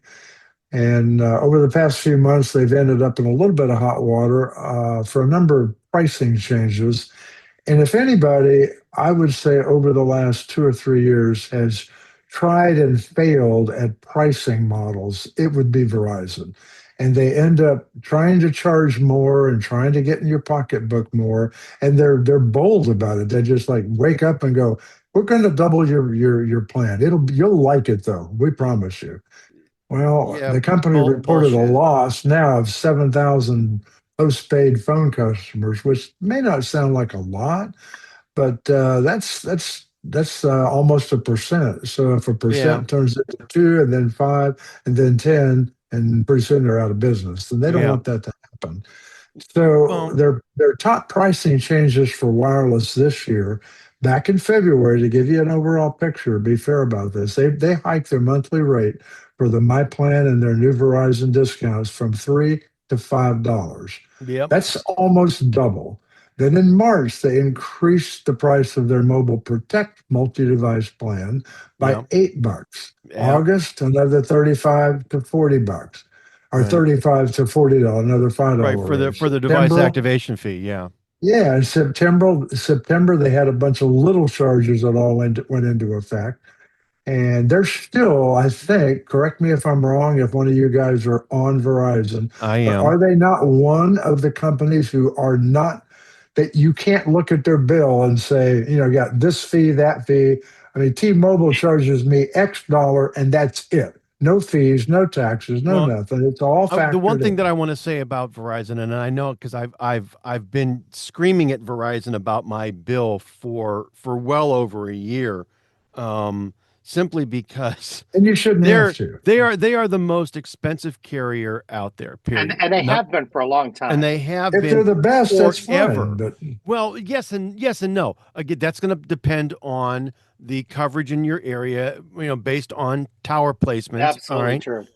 And over the past few months, they've ended up in a little bit of hot water for a number of pricing changes. And if anybody, I would say over the last 2 or 3 years has tried and failed at pricing models, it would be Verizon. And they end up trying to charge more and trying to get in your pocketbook more. And they're bold about it. They just like wake up and go, we're going to double your plan. You'll like it though. We promise you. Well, the company reported a loss now of 7,000 postpaid phone customers, which may not sound like a lot, but that's almost 1%. So if 1% turns into 2 and then 5 and then 10, and pretty soon they're out of business, and they don't want that to happen. So their top pricing changes for wireless this year, back in February, to give you an overall picture, be fair about this, they hiked their monthly rate for the My Plan and their new Verizon discounts from $3 to $5. Yep. That's almost double. Then in March, they increased the price of their Mobile Protect multi-device plan by $8. August, another 35 to $40, or 35 to $40, another $5 right for the device activation fee. Yeah, in September they had a bunch of little charges that all went into effect. And they're still, I think, correct me if I'm wrong, if one of you guys are on Verizon. I am. Are they not one of the companies who are not, that you can't look at their bill and say, got this fee, that fee? I mean, T-Mobile charges me X dollar and that's it. No fees, no taxes, nothing. It's all factored The one thing in. that I want to say about Verizon, and I know because I've been screaming at Verizon about my bill for well over a year, simply because and you shouldn't have to. They are the most expensive carrier out there. Period. And they have been for a long time. And they have if been. They're the best. Forever. That's fine. But well, yes and no. Again, that's going to depend on the coverage in your area, based on tower placements. Absolutely true.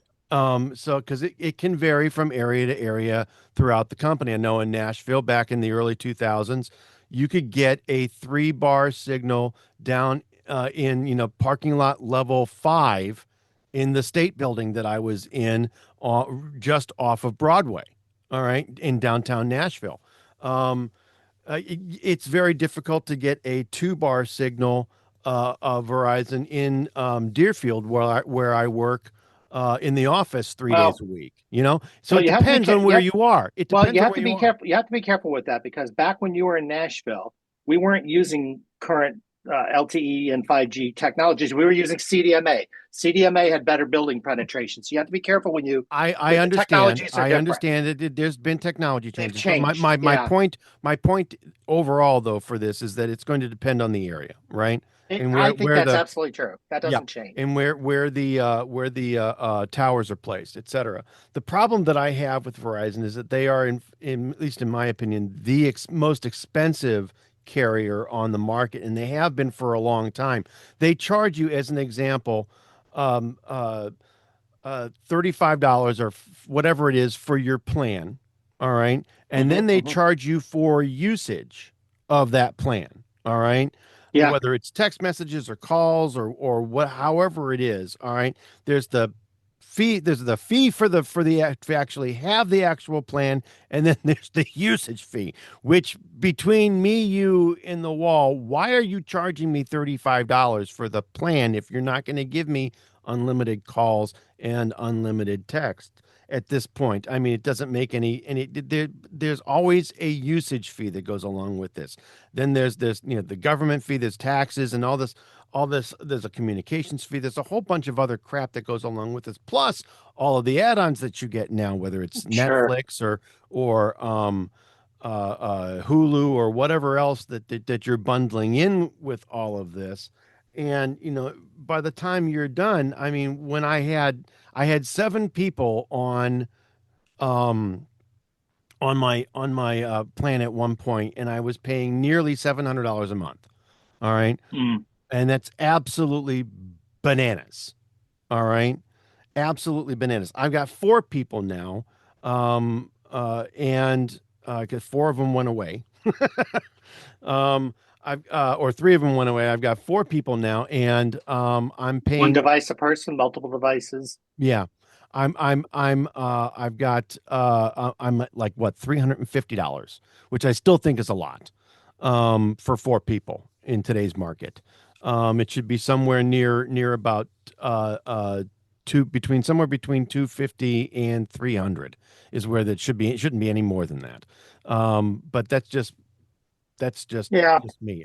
So because it can vary from area to area throughout the company. I know in Nashville back in the early 2000s, you could get a 3-bar signal down in parking lot level 5 in the state building that I was in, just off of Broadway. All right, in downtown Nashville. It's very difficult to get a 2-bar signal of Verizon in Deerfield, where I work in the office 3 days a week. So it depends on where you are. It depends. You have to be careful. You have to be careful with that, because back when you were in Nashville, we weren't using current LTE and 5G technologies. We were using CDMA. CDMA had better building penetration, so you have to be careful when you. I understand. I understand that there's been technology changes. My point overall, though, for this is that it's going to depend on the area, right? I think that's absolutely true. That doesn't change. And where the towers are placed, et cetera. The problem that I have with Verizon is that they are, at least in my opinion, the most expensive carrier on the market, and they have been for a long time. They charge you, as an example, $35 or whatever it is for your plan. All right. And then they charge you for usage of that plan. All right. Yeah. Whether it's text messages or calls or however it is. All right. There's the fee. There's the fee to actually have the actual plan. And then there's the usage fee, which between me, you, and the wall, why are you charging me $35 for the plan if you're not going to give me unlimited calls and unlimited text at this point? I mean, it doesn't make there's always a usage fee that goes along with this. Then there's the government fee, there's taxes and all this, there's a communications fee. There's a whole bunch of other crap that goes along with this. Plus all of the add-ons that you get now, whether it's Netflix or Hulu or whatever else that you're bundling in with all of this. And, by the time you're done, I mean, when I had 7 people on my plan at one point, and I was paying nearly $700 a month. All right. And that's absolutely bananas. All right. Absolutely bananas. I've got 4 people now. And 4 of them went away. Or 3 of them went away. I've got 4 people now, and I'm paying 1 device a person, multiple devices. Yeah, I'm at like what, $350, which I still think is a lot for 4 people in today's market. It should be somewhere near about between 250 and 300 is where that should be. It shouldn't be any more than that. But that's just me.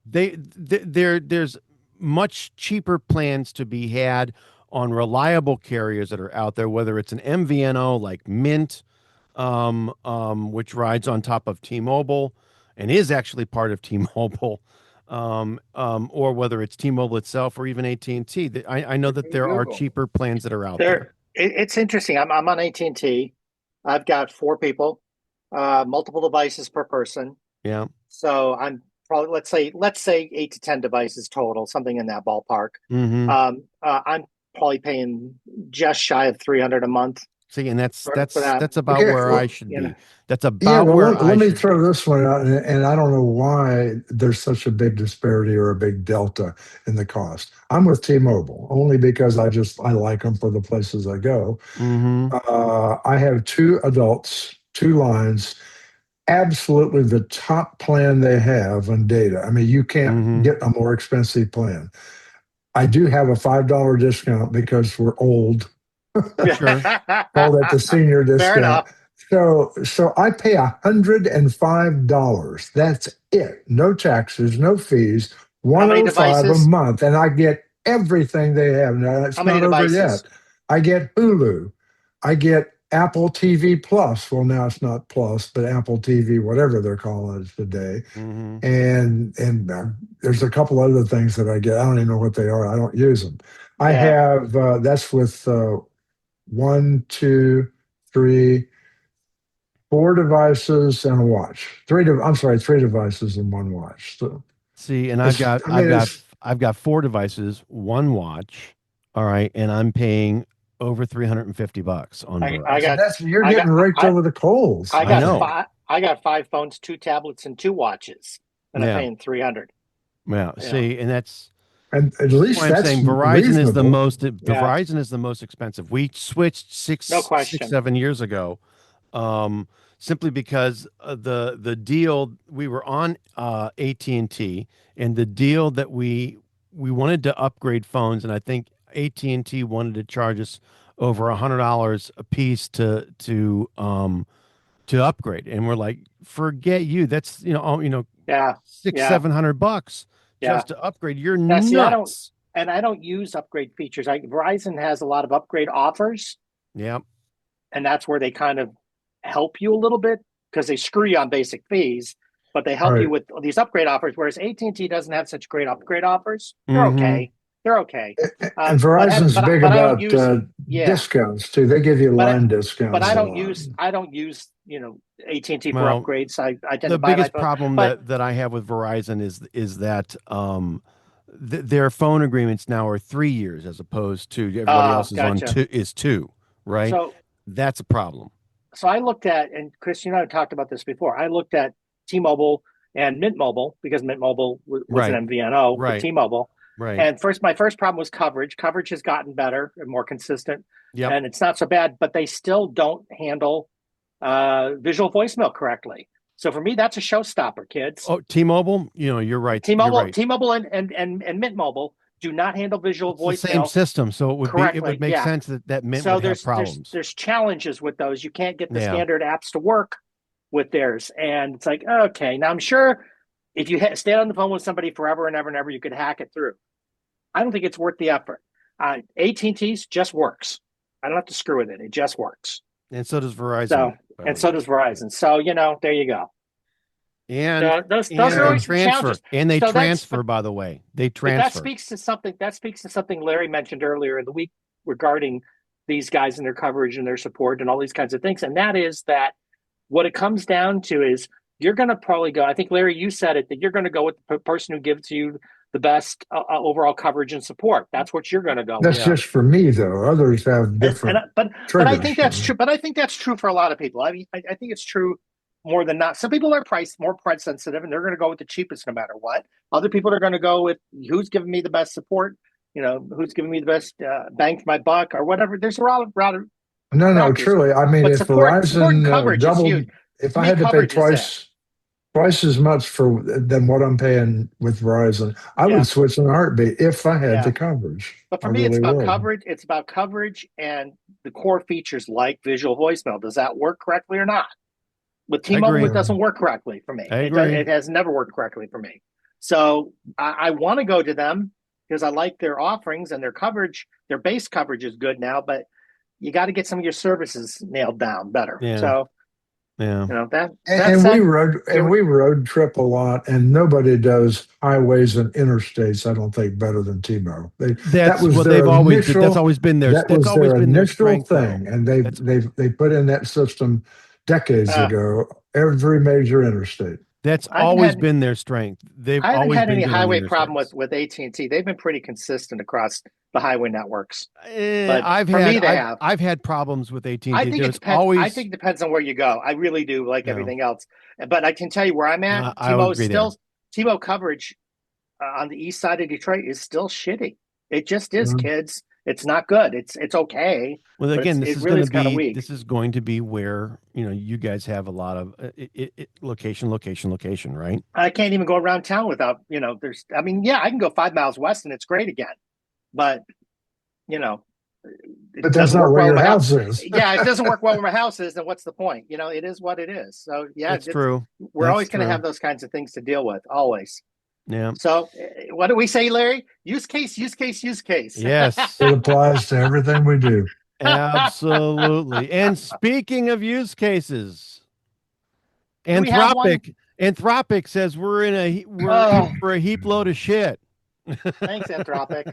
There's much cheaper plans to be had on reliable carriers that are out there, whether it's an MVNO like Mint, which rides on top of T-Mobile and is actually part of T-Mobile, or whether it's T-Mobile itself or even AT&T. I know that there are cheaper plans that are out there. It's interesting. I'm on AT&T. I've got 4 people, multiple devices per person. Yeah. So I'm probably, let's say 8 to 10 devices total, something in that ballpark. Mm-hmm. I'm probably paying just shy of $300 a month See, and that's that. about Okay, where well, I should you be. know. That's Yeah, about well, where let I me should throw be. this one out, and I don't know why there's such a big disparity or a big delta in the cost. I'm with T-Mobile only because I like them for the places I go. Mm-hmm. I have two adults, two lines, absolutely the top plan they have on data. I mean, you can't Mm-hmm. get a more expensive plan. I do have a $5 discount because we're old. Sure. Call that the senior Fair discount. enough. So I pay $105. That's it. No taxes, no fees. How many 105 a devices? month, and I get everything they have. Now it's How many not over devices? yet. I get Hulu. I get Apple TV Plus. Well, now it's not Plus, but Apple TV, whatever they're calling it today. Mm-hmm. And there's a couple other things that I get. I don't even know what they are. I don't use them. I Yeah. have that's with one, two, three, four devices and a watch. I'm sorry, three devices and one watch. So See, and it's, I mean, I've got 4 devices, 1 watch. All right, and I'm paying over $350 on Verizon. you're getting raked over the coals. I know. got 5 phones, 2 tablets, and 2 watches, and I'm paying $300. Yeah. See, and that's and at least why I'm that's saying Verizon reasonable. is the most. Verizon is the most expensive. We switched No question. 7 years ago, simply because the deal we were on AT&T, and the deal that we wanted to upgrade phones, and I think AT&T wanted to charge us over $100 a piece to upgrade, and we're like, forget you. That's Yeah. $600-700 just to upgrade. You're nuts. See, I don't use upgrade features. Verizon has a lot of upgrade offers. Yeah. And that's where they kind of help you a little bit because they screw you on basic fees, but they help you with these upgrade offers. Whereas AT&T doesn't have such great upgrade offers. They're okay. They're okay. And Verizon's big about discounts too. They give you line discounts. But I don't use AT&T for upgrades. I tend to buy the biggest problem that I have with Verizon is that their phone agreements now are 3 years as opposed to everybody else is 2, right? So that's a problem. So I looked at, and Chris, you and I have talked about this before. I looked at T-Mobile and Mint Mobile because Mint Mobile was an MVNO for T-Mobile. Right. And my first problem was coverage. Coverage has gotten better and more consistent. Yep. And it's not so bad, but they still don't handle visual voicemail correctly. So for me, that's a showstopper, kids. Oh, T-Mobile, you're right. T-Mobile and Mint Mobile do not handle visual voicemail. The same system, so it would make sense that Mint would have problems. There's challenges with those. You can't get the standard apps to work with theirs, and it's like, okay, now I'm sure if you stay on the phone with somebody forever and ever and ever, you could hack it through. I don't think it's worth the effort. AT&T's just works. I don't have to screw with it. It just works. And so does Verizon. So does Verizon. So there you go. And those are always challenges. And they transfer, by the way. They transfer. That speaks to something Larry mentioned earlier in the week regarding these guys and their coverage and their support and all these kinds of things. And that is that what it comes down to is you're going to probably go, I think, Larry, you said it, that you're going to go with the person who gives you the best overall coverage and support. That's what you're going to go with. That's just for me, though. Others have different but I think that's true. But I think that's true for a lot of people. I mean, I think it's true more than not. Some people are more price sensitive, and they're going to go with the cheapest no matter what. Other people are going to go with who's giving me the best support, who's giving me the best bang for my buck or whatever. There's a lot of No, truly. I mean, if Verizon doubled, if I had to pay twice as much than what I'm paying with Verizon, I would switch in a heartbeat if I had the coverage. But for me, it's about coverage. It's about coverage and the core features like visual voicemail. Does that work correctly or not? With T-Mobile, it doesn't work correctly for me. It has never worked correctly for me. So I want to go to them because I like their offerings and their coverage. Their base coverage is good now, but you got to get some of your services nailed down better. Yeah. So, we road trip a lot, and nobody does highways and interstates, I don't think, better than T-Mobile. That's always been their initial thing, and they put in that system decades ago, every major interstate. That's always been their strength. I haven't had any highway problem with AT&T. They've been pretty consistent across the highway networks. But I've had problems with AT&T. I think it depends on where you go. I really do, like everything else. But I can tell you where I'm at. T-Mobile coverage on the east side of Detroit is still shitty. It just is, kids. It's not good. It's okay. Well, again, this is going to be where you guys have a lot of location, right? I can't even go around town without I can go 5 miles west and it's great again, but but that's not where your house is. Yeah, it doesn't work well where my house is. Then what's the point? It is what it is. So yeah, it's true. We're always going to have those kinds of things to deal with. Always. Yeah. So what do we say, Larry? Use case. Yes. It applies to everything we do. Absolutely. And speaking of use cases, Anthropic says we're in for a heap load of shit. Thanks, Anthropic.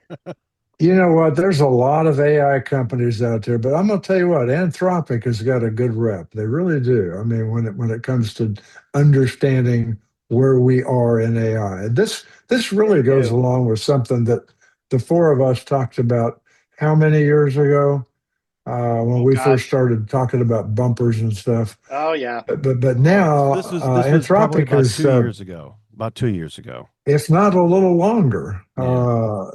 You know what? There's a lot of AI companies out there, but I'm going to tell you what, Anthropic has got a good rep. They really do. I mean, when it comes to understanding where we are in AI. This really goes along with something that the four of us talked about how many years ago when we first started talking about bumpers and stuff. Oh yeah. But now this was Anthropic is 2 years ago. About 2 years ago. If not a little longer.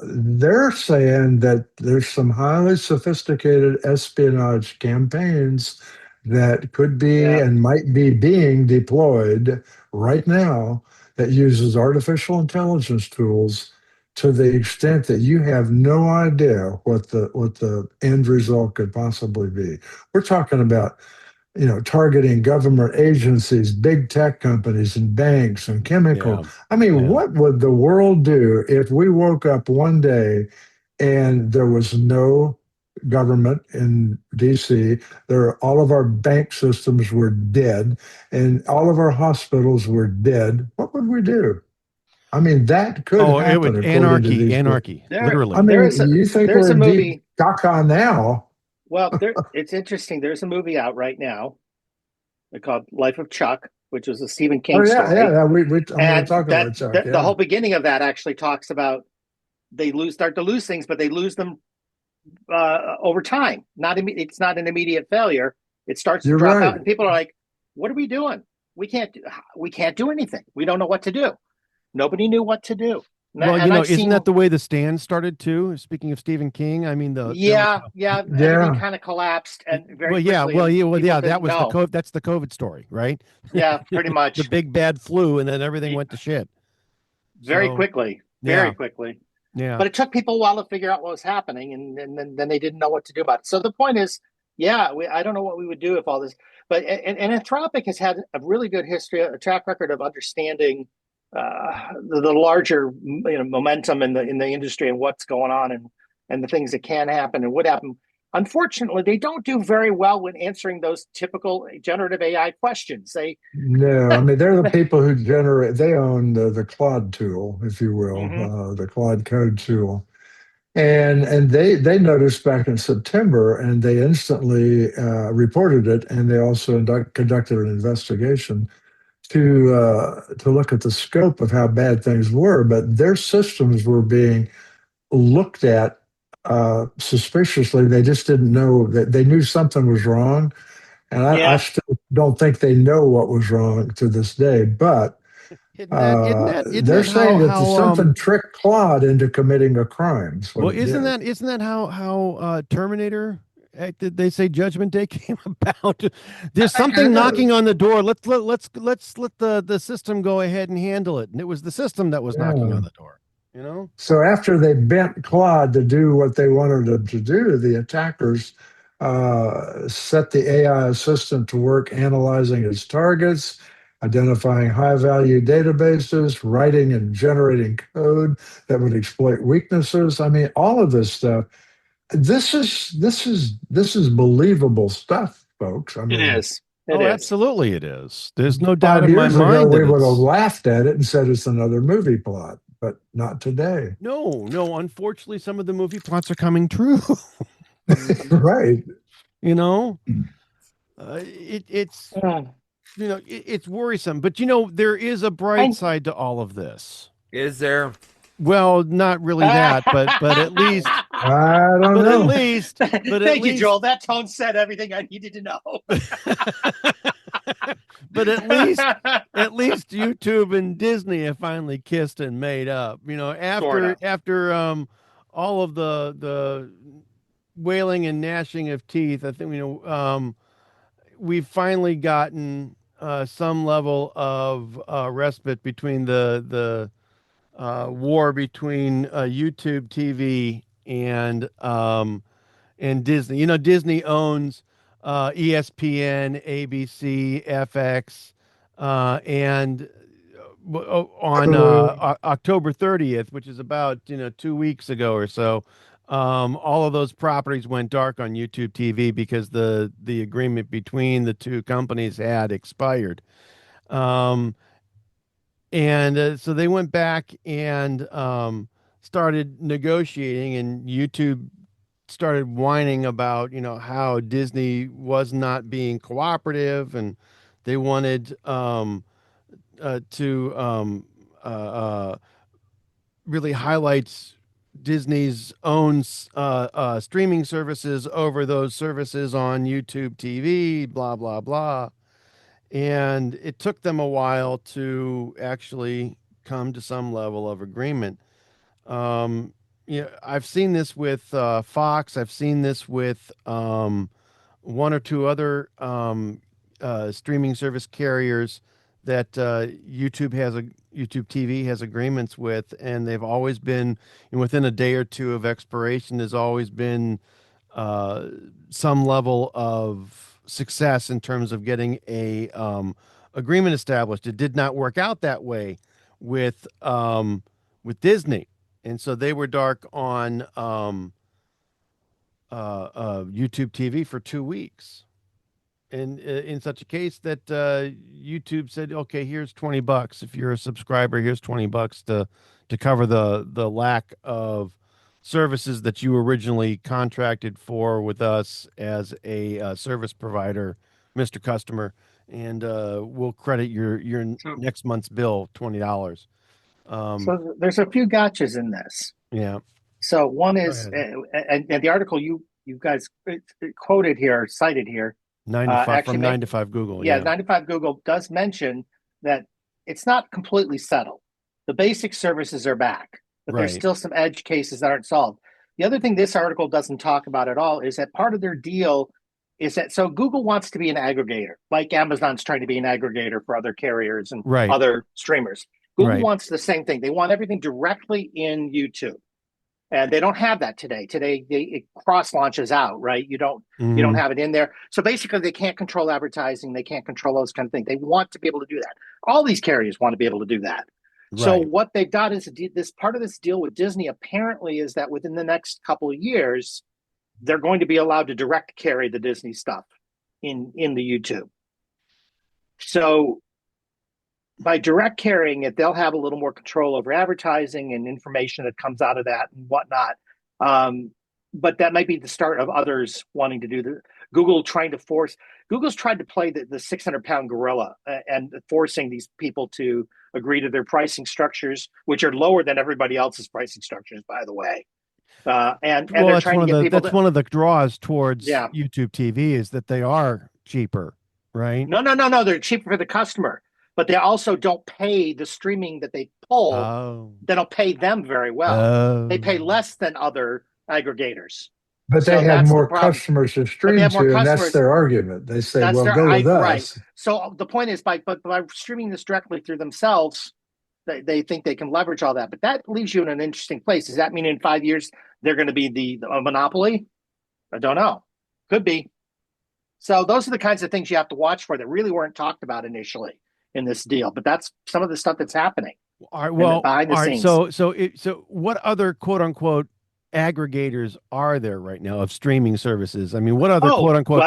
They're saying that there's some highly sophisticated espionage campaigns that could be and might be being deployed right now that uses artificial intelligence tools to the extent that you have no idea what the end result could possibly be. We're talking about targeting government agencies, big tech companies, and banks and chemical. I mean, what would the world do if we woke up one day and there was no government in DC? All of our bank systems were dead, and all of our hospitals were dead. What would we do? I mean, that could happen. It would anarchy, literally. I mean, you think we're in deep caca now? Well, it's interesting. There's a movie out right now called Life of Chuck, which was a Stephen King story. Yeah. I'm talking about Chuck. The whole beginning of that actually talks about they start to lose things, but they lose them over time. It's not an immediate failure. It starts to drop out, and people are like, "What are we doing? We can't do anything. We don't know what to do." Nobody knew what to do. Well, isn't that the way The Stand started too? Speaking of Stephen King, I mean everything kind of collapsed and very quickly. That was the COVID. That's the COVID story, right? Yeah, pretty much. The big bad flu, and then everything went to shit. Very quickly. Yeah. But it took people a while to figure out what was happening, and then they didn't know what to do about it. So the point is, I don't know what we would do if all this. But and Anthropic has had a really good history, a track record of understanding the larger momentum in the industry and what's going on and the things that can happen and would happen. Unfortunately, they don't do very well when answering those typical generative AI questions. They're the people who they own the Claude tool, if you will, the Claude Code tool. And they noticed back in September, and they instantly reported it, and they also conducted an investigation to look at the scope of how bad things were, but their systems were being looked at suspiciously. They just didn't know that they knew something was wrong, and I still don't think they know what was wrong to this day. But they're saying that something tricked Claude into committing a crime. Well, isn't that how Terminator? Did they say Judgment Day came about? There's something knocking on the door. Let's let the system go ahead and handle it. And it was the system that was knocking on the door. So after they bent Claude to do what they wanted him to do, the attackers set the AI assistant to work analyzing its targets, identifying high-value databases, writing and generating code that would exploit weaknesses. I mean, all of this stuff. This is believable stuff, folks. I mean, it is. Absolutely, it is. There's no doubt in my mind. 5 years ago, we would have laughed at it and said it's another movie plot, but not today. No. Unfortunately, some of the movie plots are coming true. Right. It's it's worrisome. But there is a bright side to all of this. Is there? Well, not really that, but at least I don't know. Thank you, Joel. That tone said everything I needed to know. But at least YouTube and Disney have finally kissed and made up. After all of the wailing and gnashing of teeth, I think we've finally gotten some level of respite between the war between YouTube TV and Disney. Disney owns ESPN, ABC, FX, and on October 30th, which is about 2 weeks ago or so, all of those properties went dark on YouTube TV because the agreement between the two companies had expired. And so they went back and started negotiating, and YouTube started whining about, how Disney was not being cooperative, and they wanted to really highlight Disney's own streaming services over those services on YouTube TV, blah, blah, blah. And it took them a while to actually come to some level of agreement. I've seen this with Fox. I've seen this with one or two other streaming service carriers that YouTube TV has agreements with, and they've always been, within a day or two of expiration, there's always been some level of success in terms of getting a agreement established. It did not work out that way with Disney, and so they were dark on YouTube TV for 2 weeks. And in such a case that YouTube said, okay, here's $20. If you're a subscriber, here's $20 to cover the lack of services that you originally contracted for with us as a service provider, Mr. Customer, and we'll credit your next month's bill $20. So there's a few gotchas in this. Yeah. So one is, and the article you guys quoted here, cited here, 9 to 5 Google. Yeah, 9 to 5 Google does mention that it's not completely settled. The basic services are back, but there's still some edge cases that aren't solved. The other thing this article doesn't talk about at all is that part of their deal is that, so Google wants to be an aggregator, like Amazon's trying to be an aggregator for other carriers and other streamers. Google wants the same thing. They want everything directly in YouTube. And they don't have that today. Today, it cross launches out, right? You don't have it in there. So basically, they can't control advertising. They can't control those kind of things. They want to be able to do that. All these carriers want to be able to do that. Right. So what they've got is this part of this deal with Disney apparently is that within the next couple of years, they're going to be allowed to direct carry the Disney stuff in the YouTube. So by direct carrying it, they'll have a little more control over advertising and information that comes out of that and whatnot. But that might be the start of others wanting to do the Google's tried to play the 600-pound gorilla and forcing these people to agree to their pricing structures, which are lower than everybody else's pricing structures, by the way. And they're trying to get people. That's one of the draws towards YouTube TV is that they are cheaper, right? No. They're cheaper for the customer. But they also don't pay the streaming that they pull. Oh. They don't pay them very well. Oh. They pay less than other aggregators. But they have more customers to stream to, and that's their argument. They say, well, go with us. Right. So the point is, by streaming this directly through themselves, they think they can leverage all that. But that leaves you in an interesting place. Does that mean in 5 years they're going to be a monopoly? I don't know. Could be. So those are the kinds of things you have to watch for that really weren't talked about initially in this deal, but that's some of the stuff that's happening. All right. Well, behind the scenes. So what other quote unquote aggregators are there right now of streaming services? I mean, what other quote unquote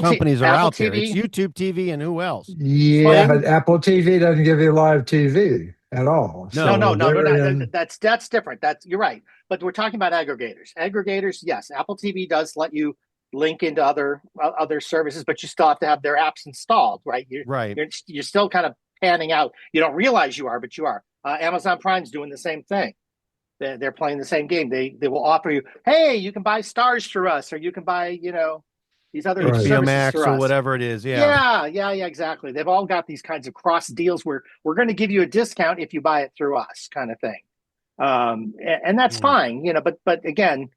companies are out there? It's YouTube TV and who else? Yeah, but Apple TV doesn't give you live TV at all. No. That's different. You're right. But we're talking about aggregators. Aggregators, yes. Apple TV does let you link into other services, but you still have to have their apps installed, right? You're still kind of panning out. You don't realize you are, but you are. Amazon Prime's doing the same thing. They're playing the same game. They will offer you, hey, you can buy stars through us, or you can buy, these other HBO services Max through or us. whatever it is. Yeah, exactly. They've all got these kinds of cross deals where we're going to give you a discount if you buy it through us, kind of thing. And that's fine, but again,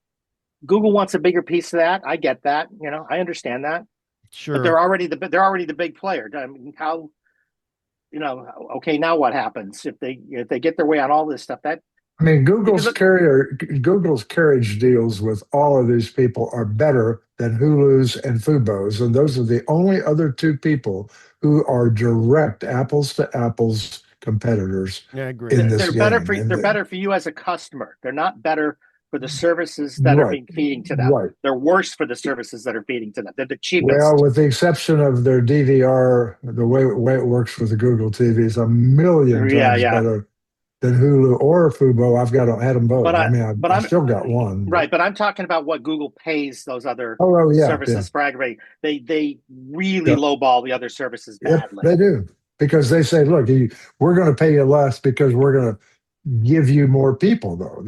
Google wants a bigger piece of that. I get that. I understand that. Sure. But they're already the big player. I mean, how, okay, now what happens if they get their way on all this stuff? I mean, Google's carriage deals with all of these people are better than Hulu's and Fubo's, and those are the only other two people who are direct apples to apples competitors. Yeah, I agree. They're better for you as a customer. They're not better for the services that are being feeding to them. Right. They're worse for the services that are feeding to them. They're the cheapest. Well, with the exception of their DVR, the way it works with the Google TV is a million times better than Hulu or Fubo. had them both. I still got one. Right, but I'm talking about what Google pays those other services for aggregate. They really lowball the other services badly. They do, because they say, look, we're going to pay you less because we're going to give you more people, though.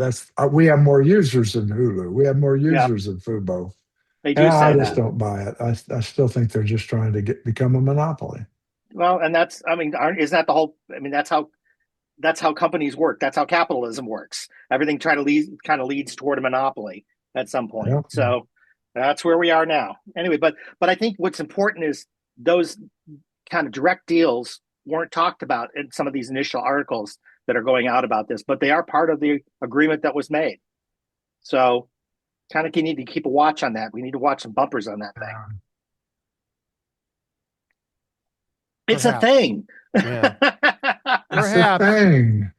We have more users than Hulu. We have more users than Fubo. They do say I just don't buy it. I still think they're just trying to become a monopoly. Well, and isn't that the whole? I mean, that's how companies work. That's how capitalism works. Everything leads toward a monopoly at some point. Yeah. So that's where we are now. Anyway, but I think what's important is those kind of direct deals weren't talked about in some of these initial articles that are going out about this, but they are part of the agreement that was made. So kind of need to keep a watch on that. We need to watch some bumpers on that thing. It's a thing. Yeah. Perhaps. Thing.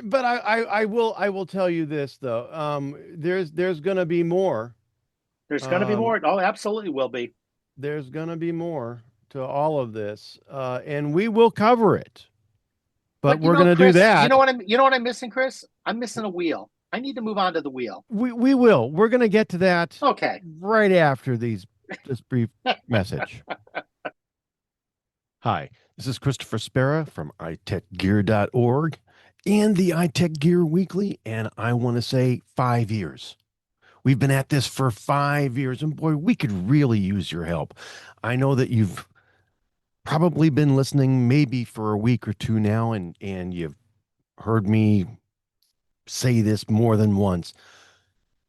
But I will tell you this though. There's going to be more. There's going to be more. Oh, absolutely will be. There's going to be more to all of this, and we will cover it. But we're going to do that. You know what I'm missing, Chris? I'm missing a wheel. I need to move on to the wheel. We will. We're going to get to that. Okay. Right after this brief message. Hi, this is Christopher Spera from iTechGear.org and the iTechGear Weekly, and I want to say 5 years. We've been at this for 5 years, and boy, we could really use your help. I know that you've probably been listening maybe for a week or two now, and you've heard me say this more than once.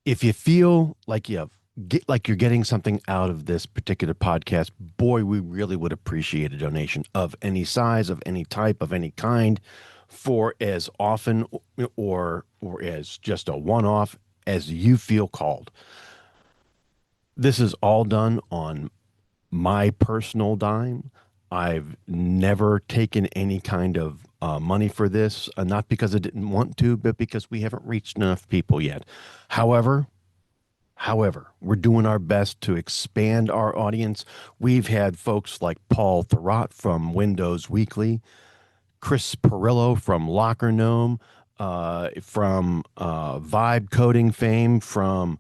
If you feel like you're getting something out of this particular podcast, boy, we really would appreciate a donation of any size, of any type, of any kind, for as often or as just a one-off as you feel called. This is all done on my personal dime. I've never taken any kind of money for this, not because I didn't want to, but because we haven't reached enough people yet. However, we're doing our best to expand our audience. We've had folks like Paul Thurrott from Windows Weekly, Chris Perillo from Locker Gnome, from Vibe Coding fame, from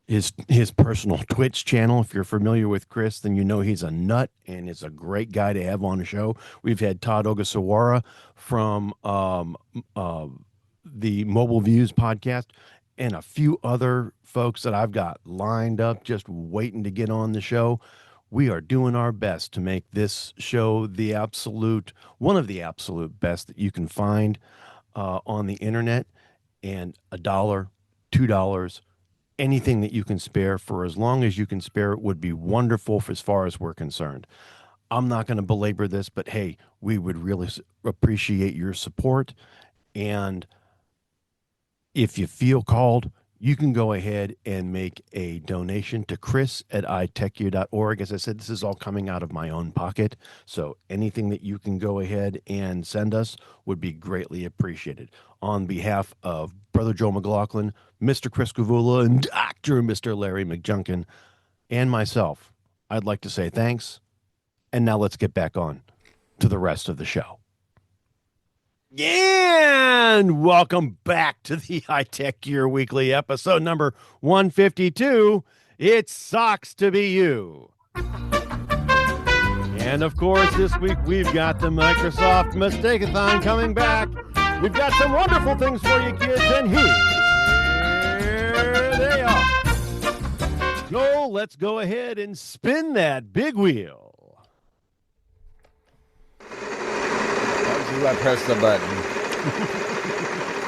his personal Twitch channel. If you're familiar with Chris, then you know he's a nut and is a great guy to have on the show. We've had Todd Ogasawara from the Mobile Views podcast, and a few other folks that I've got lined up just waiting to get on the show. We are doing our best to make this show one of the absolute best that you can find on the internet. And $1, $2, anything that you can spare for as long as you can spare it would be wonderful as far as we're concerned. I'm not going to belabor this, but hey, we would really appreciate your support. And if you feel called, you can go ahead and make a donation to Chris at iTechGear.org. As I said, this is all coming out of my own pocket. So anything that you can go ahead and send us would be greatly appreciated. On behalf of Brother Joe McLaughlin, Mr. Chris Gavula, and Dr. Mr. Larry McJunkin, and myself, I'd like to say thanks. And now let's get back on to the rest of the show. And welcome back to the iTechGear Weekly, episode number 152. It sucks to be you. And of course, this week we've got the Microsoft Mistake-a-thon coming back. We've got some wonderful things for you kids, and here they are. So let's go ahead and spin that big wheel. I press the button.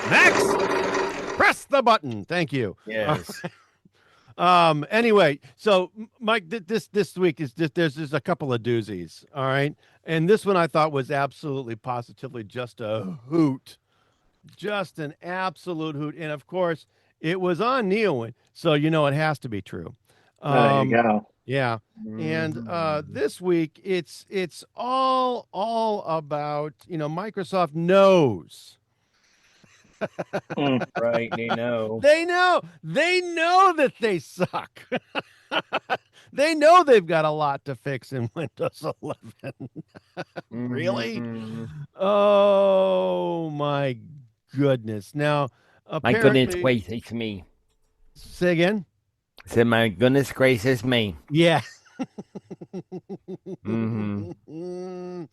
Max, press the button. Thank you. Yes. Anyway, so Mike, this week is just there's a couple of doozies. All right, and this one I thought was absolutely positively just a hoot, just an absolute hoot. And of course, it was on Neowin, so you know it has to be true. There you go. Yeah. And this week it's all about, Microsoft knows. Right, they know. They know that they suck. They know they've got a lot to fix in Windows 11. Really? Oh my goodness. Now, my goodness gracious me. Say again? I said, my goodness gracious me. Yeah. Mm-hmm.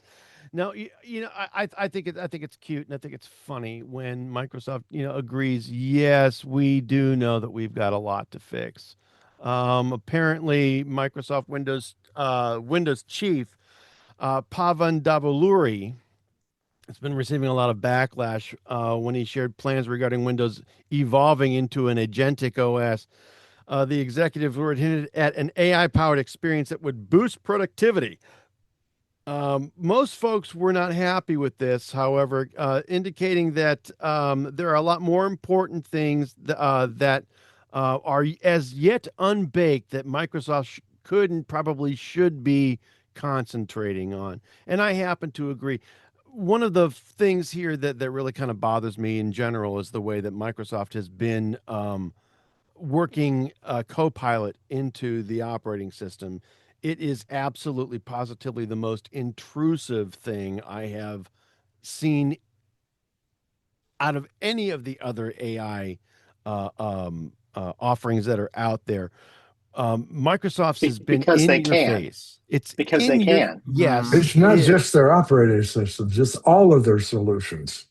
No, I think it's cute and I think it's funny when Microsoft, agrees. Yes, we do know that we've got a lot to fix. Apparently, Microsoft Windows chief Pavan Davuluri has been receiving a lot of backlash when he shared plans regarding Windows evolving into an agentic OS. The executive were hinted at an AI-powered experience that would boost productivity. Most folks were not happy with this, however, indicating that there are a lot more important things that are as yet unbaked that Microsoft could and probably should be concentrating on. And I happen to agree. One of the things here that really kind of bothers me in general is the way that Microsoft has been working Copilot into the operating system. It is absolutely positively the most intrusive thing I have seen out of any of the other AI offerings that are out there. Microsoft's has been because in your face. It's because they can. Yes. It's not just their operating systems, it's all of their solutions.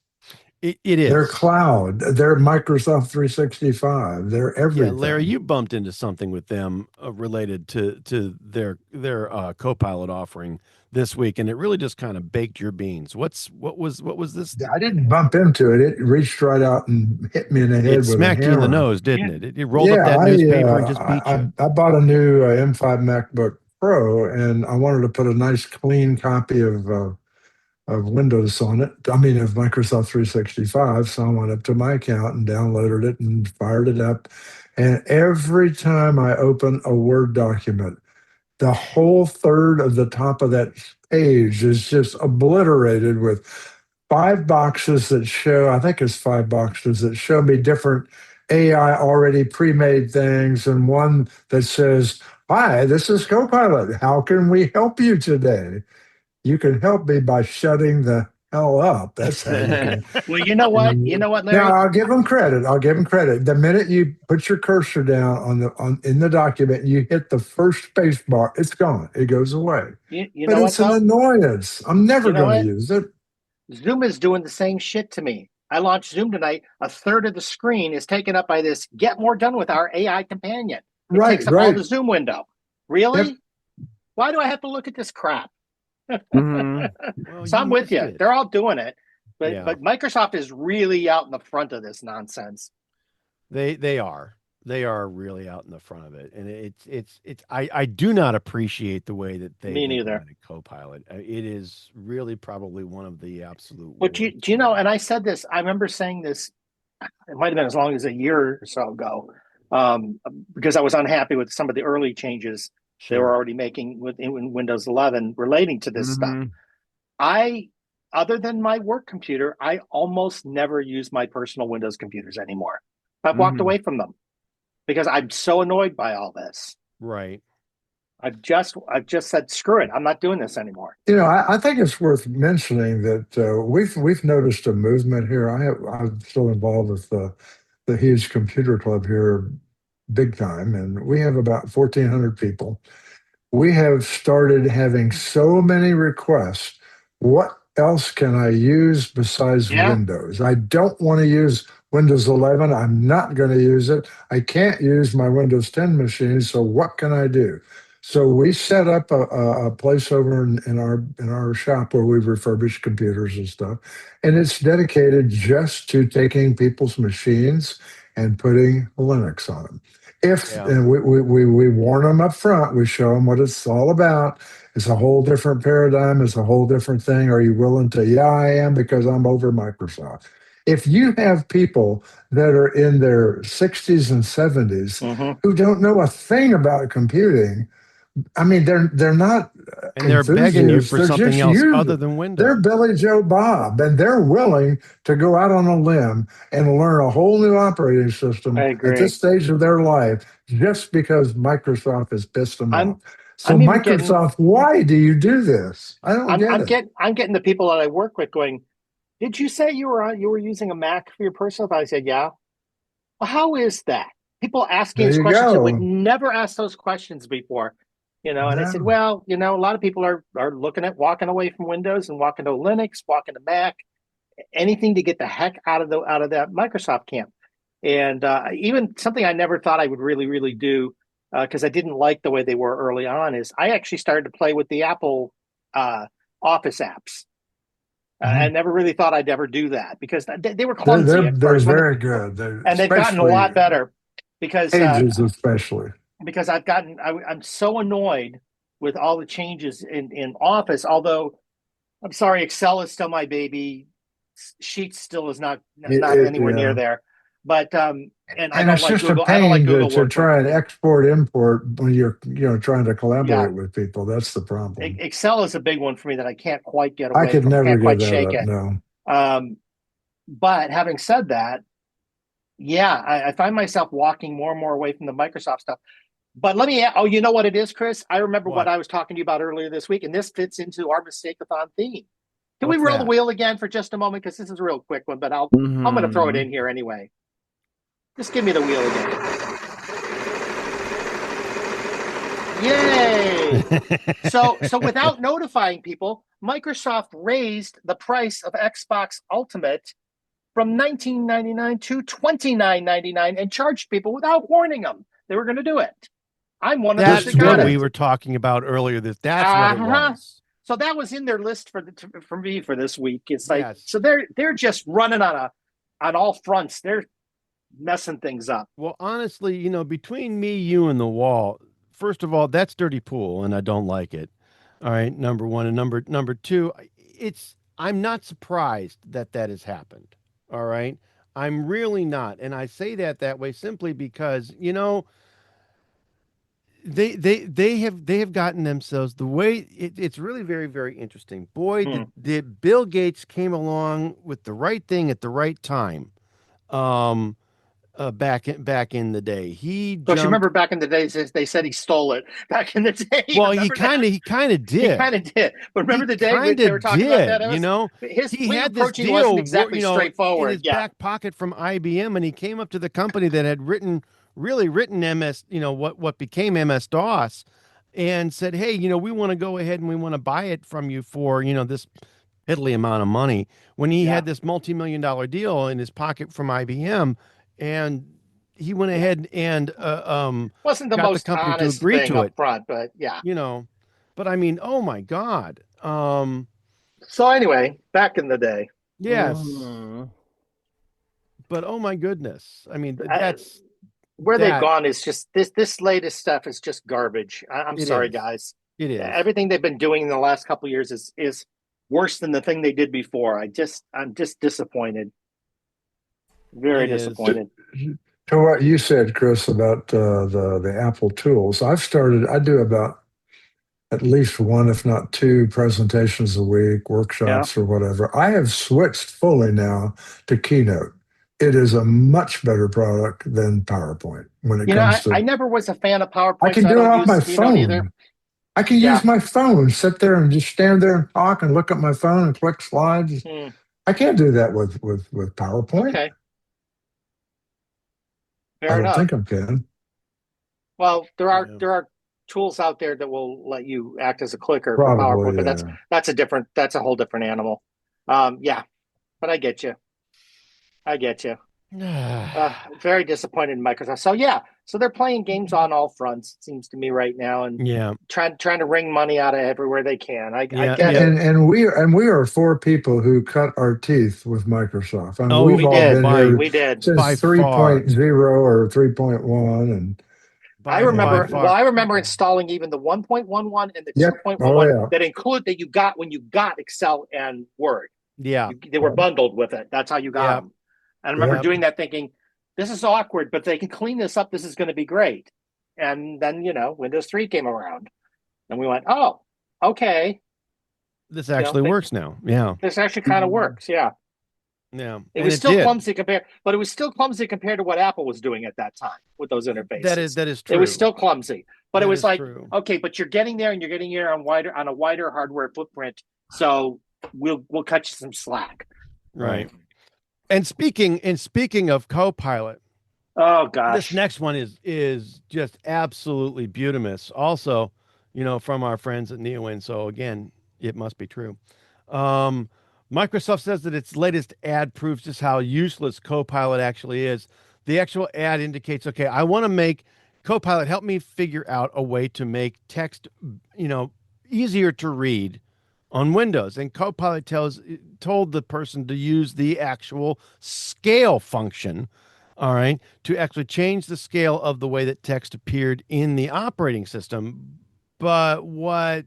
It is. Their cloud, their Microsoft 365, their everything. Yeah, Larry, you bumped into something with them related to their Copilot offering this week, and it really just kind of baked your beans. What was this? I didn't bump into it. It reached right out and hit me in the head. It smacked you in the nose, didn't it? It rolled up that newspaper and just beat you. I bought a new M5 MacBook Pro, and I wanted to put a nice clean copy of Windows on it. I mean, of Microsoft 365. So I went up to my account and downloaded it and fired it up. And every time I open a Word document, the whole third of the top of that page is just obliterated with 5 boxes that show, I think it's 5 boxes that show me different AI already pre-made things, and one that says, "Hi, this is Copilot. How can we help you today?" You can help me by shutting the hell up. That's how you can. Well, you know what, Larry? Now, I'll give them credit. The minute you put your cursor down in the document, you hit the first space bar, it's gone. It goes away. But it's an annoyance. I'm never going to use it. Zoom is doing the same shit to me. I launched Zoom tonight. A third of the screen is taken up by this "Get More Done with Our AI Companion." It takes up all the Zoom window. Really? Yep. Why do I have to look at this crap? Well, so I'm with you. They're all doing it, but Microsoft is really out in the front of this nonsense. They are really out in the front of it, and it's I do not appreciate the way that they implemented Copilot. It is really probably one of the absolute. But do you know? And I said this. I remember saying this. It might have been as long as a year or so ago, because I was unhappy with some of the early changes they were already making in Windows 11 relating to this stuff. Other than my work computer, I almost never use my personal Windows computers anymore. I've walked away from them because I'm so annoyed by all this. Right. I've just said screw it. I'm not doing this anymore. I think it's worth mentioning that we've noticed a movement here. I'm still involved with the huge computer club here, big time, and we have about 1,400 people. We have started having so many requests. What else can I use besides Windows? I don't want to use Windows 11. I'm not going to use it. I can't use my Windows 10 machine. So what can I do? So we set up a place over in our shop where we refurbish computers and stuff, and it's dedicated just to taking people's machines and putting Linux on them. And we warn them up front, we show them what it's all about. It's a whole different paradigm. It's a whole different thing. Are you willing to? Yeah, I am, because I'm over Microsoft. If you have people that are in their 60s and 70s who don't know a thing about computing, I mean, they're not, and they're begging you for something else other than Windows. They're Billy Joe Bob, and they're willing to go out on a limb and learn a whole new operating system at this stage of their life just because Microsoft has pissed them off. So Microsoft, why do you do this? I don't get it. I'm getting the people that I work with going, did you say you were using a Mac for your personal? I said, yeah. Well, how is that? People asking these questions that we'd never asked those questions before. And I said, well, a lot of people are looking at walking away from Windows and walking to Linux, walking to Mac, anything to get the heck out of that Microsoft camp. And even something I never thought I would really, really do, because I didn't like the way they were early on, is I actually started to play with the Apple Office apps. I never really thought I'd ever do that because they were clumsy. They're very good. And they've gotten a lot better because Pages especially. Because I'm so annoyed with all the changes in Office. Although I'm sorry, Excel is still my baby. Sheets still is not anywhere near there. But and I don't like Google. I don't like Google to try and export import when you're trying to collaborate with people. That's the problem. Excel is a big one for me that I can't quite get away I could from. never can't get quite that shake up, it. No. But having said that, I find myself walking more and more away from the Microsoft stuff. But you know what it is, Chris? I remember what I was talking to you about earlier this week, and this fits into our Mistake-a-thon theme. Can we roll the wheel again for just a moment? Because this is a real quick one, but I'm going to throw it in here anyway. Just give me the wheel again. Yay! So without notifying people, Microsoft raised the price of Xbox Ultimate from $19.99 to $29.99 and charged people without warning them they were going to do it. I'm one of those that got it. That's what we were talking about earlier. That's what it was. So that was in their list for me for this week. It's like so they're just running on all fronts. They're messing things up. Well, honestly, between me, you, and the wall, first of all, that's dirty pool, and I don't like it. All right, number one, and number two, I'm not surprised that has happened. All right, I'm really not, and I say that way simply because they have gotten themselves the way it's really very, very interesting. Boy, did Bill Gates came along with the right thing at the right time. Back in the day, Don't you remember back in the days they said he stole it back in the day? Well, he kind of did. He kind of did. But remember the day when they were talking about that? He had this deal wasn't exactly straightforward. In his back pocket from IBM, and he came up to the company that had written MS, what became MS DOS, and said, "Hey, we want to go ahead and we want to buy it from you for this piddly amount of money." When he had this multi-million-dollar deal in his pocket from IBM. And he went ahead and wasn't the most honest thing up front, but But I mean, oh my God. So anyway, back in the day, yes. But oh my goodness, I mean, that's where they've gone is just this latest stuff is just garbage. I'm sorry, guys. It is. Everything they've been doing in the last couple of years is worse than the thing they did before. I'm just disappointed. Very disappointed. To what you said, Chris, about the Apple tools, I do about at least one, if not two, presentations a week, workshops or whatever. I have switched fully now to Keynote. it is a much better product than PowerPoint when it comes to. I never was a fan of PowerPoint. I can so do it I don't off my use, you don't either. phone. I can use my phone, sit there and just stand there and talk and look at my phone and click slides. I can't do that with PowerPoint. Okay. I don't think I can. Well, there are tools out there that will let you act as a clicker Probably, for PowerPoint, but that's a whole different animal. Yeah, but I get you. Very disappointed in Microsoft. So they're playing games on all fronts, it seems to me right now, and trying to wring money out of everywhere they can. I get it. And we are four people who cut our teeth with Microsoft. I mean, we've all been here we did since 3.0 or 3.1, and I remember installing even the 1.11 and the 2.11 that you got when you got Excel and Word. Yeah, they were bundled with it. That's how you got them. And I remember doing that, thinking, this is awkward, but they can clean this up. This is going to be great. And then, Windows 3 came around. And we went, oh, okay. This actually works now. Yeah. This actually kind of works. Yeah. Yeah. It was still clumsy compared to what Apple was doing at that time with those interfaces. That is true. It was still clumsy. But it was like, okay, but you're getting there, and you're getting there on a wider hardware footprint. So we'll cut you some slack. Right. And speaking of Copilot, oh gosh, this next one is just absolutely beautimous. Also, from our friends at NeoWin. So again, it must be true. Microsoft says that its latest ad proves just how useless Copilot actually is. The actual ad indicates, okay, I want to make Copilot help me figure out a way to make text, easier to read on Windows. And Copilot told the person to use the actual scale function, all right, to actually change the scale of the way that text appeared in the operating system. But what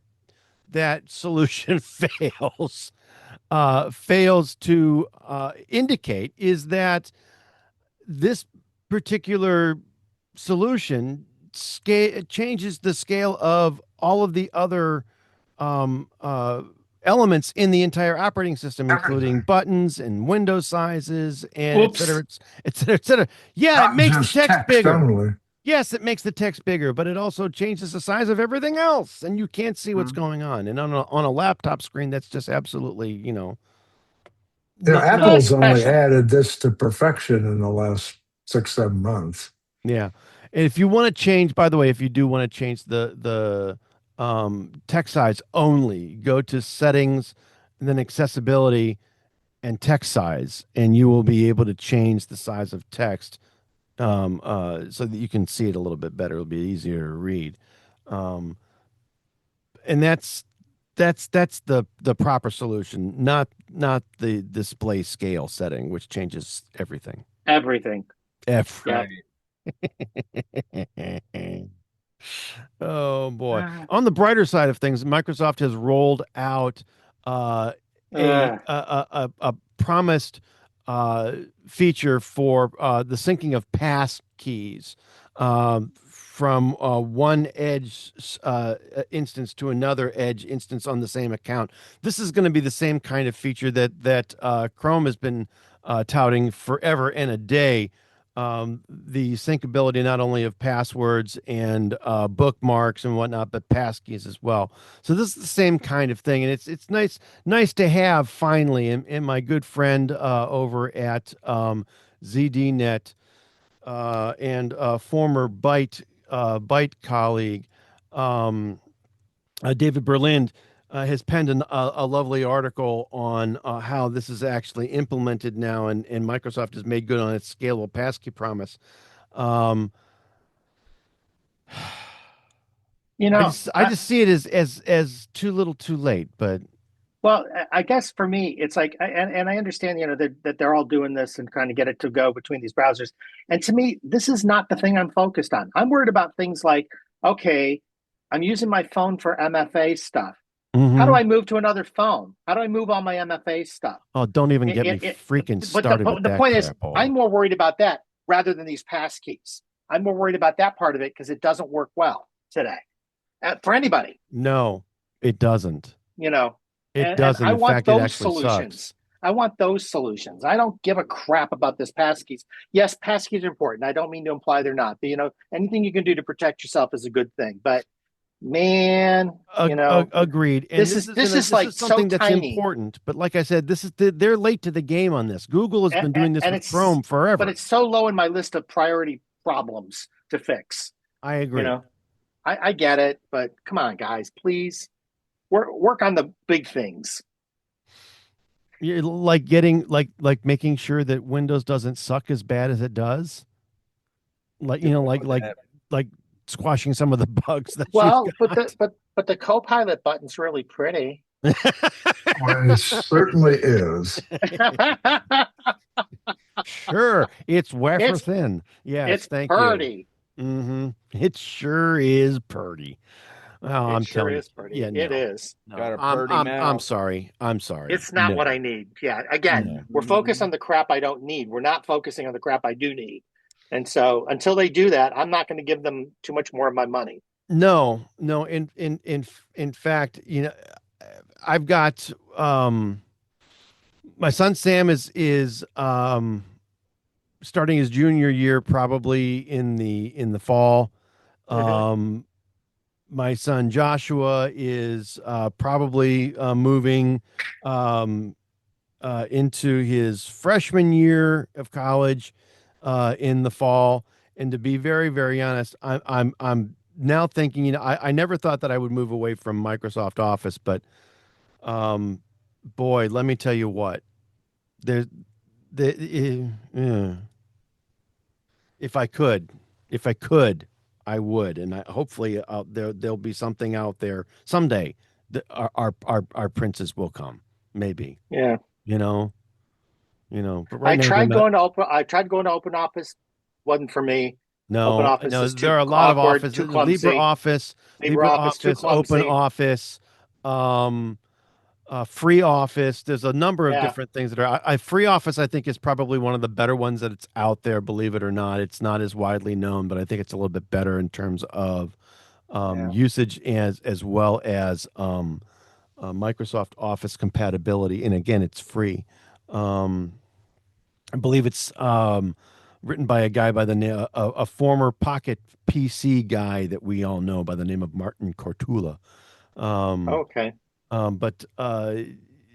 that solution fails to indicate is that this particular solution changes the scale of all of the other elements in the entire operating system, including buttons and window sizes and et cetera, et cetera. Yeah, it makes the text bigger. Only. Yes, it makes the text bigger, but it also changes the size of everything else, and you can't see what's going on. And on a laptop screen, that's just absolutely, Apple's only added this to perfection in the last 6-7 months. Yeah. And if you want to change, by the way, if you do want to change the text size only, go to settings, and then accessibility and text size, and you will be able to change the size of text so that you can see it a little bit better. It'll be easier to read. And that's the proper solution, not the display scale setting, which changes everything. Everything. Oh boy! On the brighter side of things, Microsoft has rolled out a promised feature for the syncing of pass keys from one Edge instance to another Edge instance on the same account. This is going to be the same kind of feature that Chrome has been touting forever and a day. The syncability not only of passwords and bookmarks and whatnot, but passkeys as well. So this is the same kind of thing, and it's nice to have finally. And my good friend over at ZDNet and former Byte colleague David Berlind has penned a lovely article on how this is actually implemented now, and Microsoft has made good on its scalable passkey promise. I just see it as too little, too late. But well, I guess for me, it's like, and I understand, that they're all doing this and trying to get it to go between these browsers. And to me, this is not the thing I'm focused on. I'm worried about things like, okay, I'm using my phone for MFA stuff. How do I move to another phone? How do I move all my MFA stuff? Oh, don't even get me freaking started. But the point is, I'm more worried about that rather than these passkeys. I'm more worried about that part of it because it doesn't work well today for anybody. No, it doesn't. It doesn't. I In want fact, those it actually solutions. sucks. I want those solutions. I don't give a crap about this passkeys. Yes, passkeys are important. I don't mean to imply they're not. But, anything you can do to protect yourself is a good thing. But man, agreed. And this is like something so that's tiny. important. But like I said, they're late to the game on this. Google has been doing this with Chrome forever. But it's so low in my list of priority problems to fix. I agree. I get it, but come on, guys, please work on the big things. You're like getting like making sure that Windows doesn't suck as bad as it does. Like like squashing some of the bugs that but the Copilot button's really pretty. Well, it certainly is. Sure, it's wafer thin. Yes, thank pretty. You. Mm-hmm. It sure is pretty. Oh, I'm telling you. Pretty. Yeah, no. It is. Got a pretty mouth. I'm sorry. It's not what I need. Yeah. Again, we're focused on the crap I don't need. We're not focusing on the crap I do need. And so until they do that, I'm not going to give them too much more of my money. No. In fact, I've got my son Sam is starting his junior year probably in the fall. My son Joshua is probably moving into his freshman year of college in the fall. And to be very, very honest, I'm now thinking, I never thought that I would move away from Microsoft Office, but boy, let me tell you what, if I could, I would, and hopefully there'll be something out there someday that our princes will come. Maybe. Yeah. But right I tried going to Open Office, wasn't for me. No, there are a lot of offices. LibreOffice, Open Office, Free Office. There's a number of different things that are. Free Office, I think, is probably one of the better ones that it's out there. Believe it or not, it's not as widely known, but I think it's a little bit better in terms of usage as well as Microsoft Office compatibility. And again, it's free. I believe it's written by a guy by the name, a former Pocket PC guy that we all know by the name of Martin Cortula. Okay. But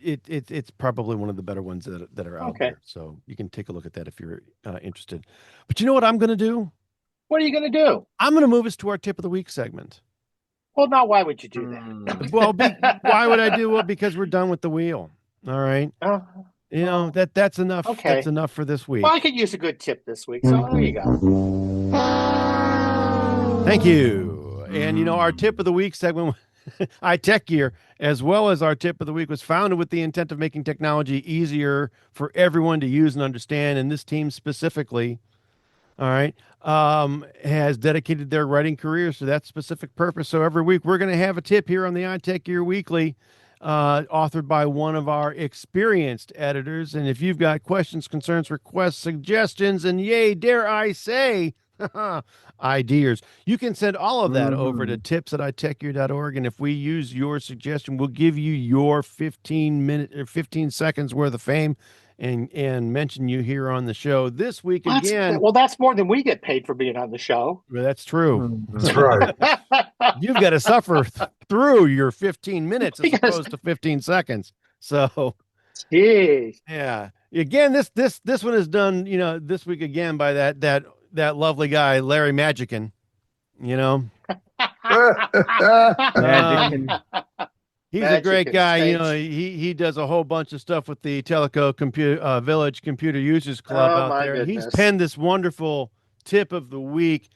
it's probably one of the better ones that are out there. So you can take a look at that if you're interested. But you know what I'm going to do? What are you going to do? I'm going to move us to our tip of the week segment. Well, now why would you do that? Well, why would I do? Well, because we're done with the wheel. All right. That's enough. Okay. That's enough for this week. Well, I could use a good tip this week. So there you go. Thank you. And our tip of the week segment, iTechGear, as well as our tip of the week, was founded with the intent of making technology easier for everyone to use and understand. And this team specifically, all right, has dedicated their writing careers to that specific purpose. So every week we're going to have a tip here on the iTechGear Weekly, authored by one of our experienced editors. And if you've got questions, concerns, requests, suggestions, and yay, dare I say, ideas, you can send all of that over to tips@itechgear.org. And if we use your suggestion, we'll give you your 15 seconds worth of fame and mention you here on the show this week again. Well, that's more than we get paid for being on the show. Well, that's true. That's right. You've got to suffer through your 15 minutes as opposed to 15 seconds. So, geez. Yeah. Again, this one is done, this week again by that lovely guy, Larry McJunkin, He's a great guy. He does a whole bunch of stuff with the Teleco Village Computer Users Club out there. Goodness. He's penned this wonderful tip of the week.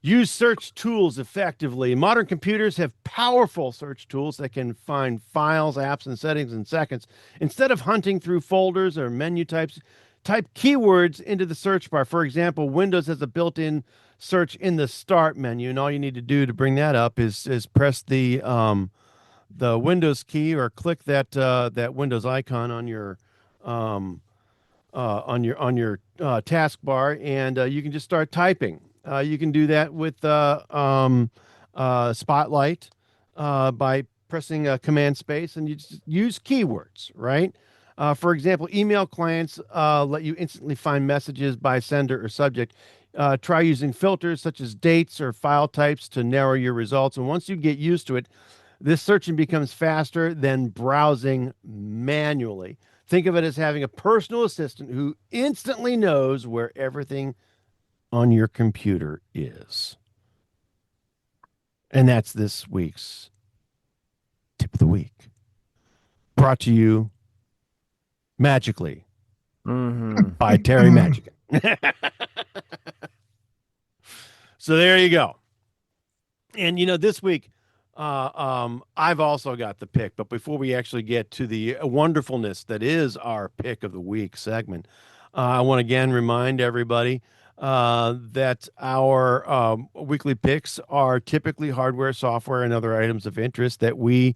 Use search tools effectively. Modern computers have powerful search tools that can find files, apps, and settings in seconds. Instead of hunting through folders or menu types, type keywords into the search bar. For example, Windows has a built-in search in the Start menu, and all you need to do to bring that up is press the Windows key or click that Windows icon on your taskbar, and you can just start typing. You can do that with Spotlight by pressing Command Space, and you just use keywords, right? For example, email clients let you instantly find messages by sender or subject. Try using filters such as dates or file types to narrow your results. And once you get used to it, this searching becomes faster than browsing manually. Think of it as having a personal assistant who instantly knows where everything on your computer is. And that's this week's tip of the week. Brought to you magically by Terry McJunkin. So there you go. And this week, I've also got the pick. But before we actually get to the wonderfulness that is our pick of the week segment, I want to again remind everybody that our weekly picks are typically hardware, software, and other items of interest that we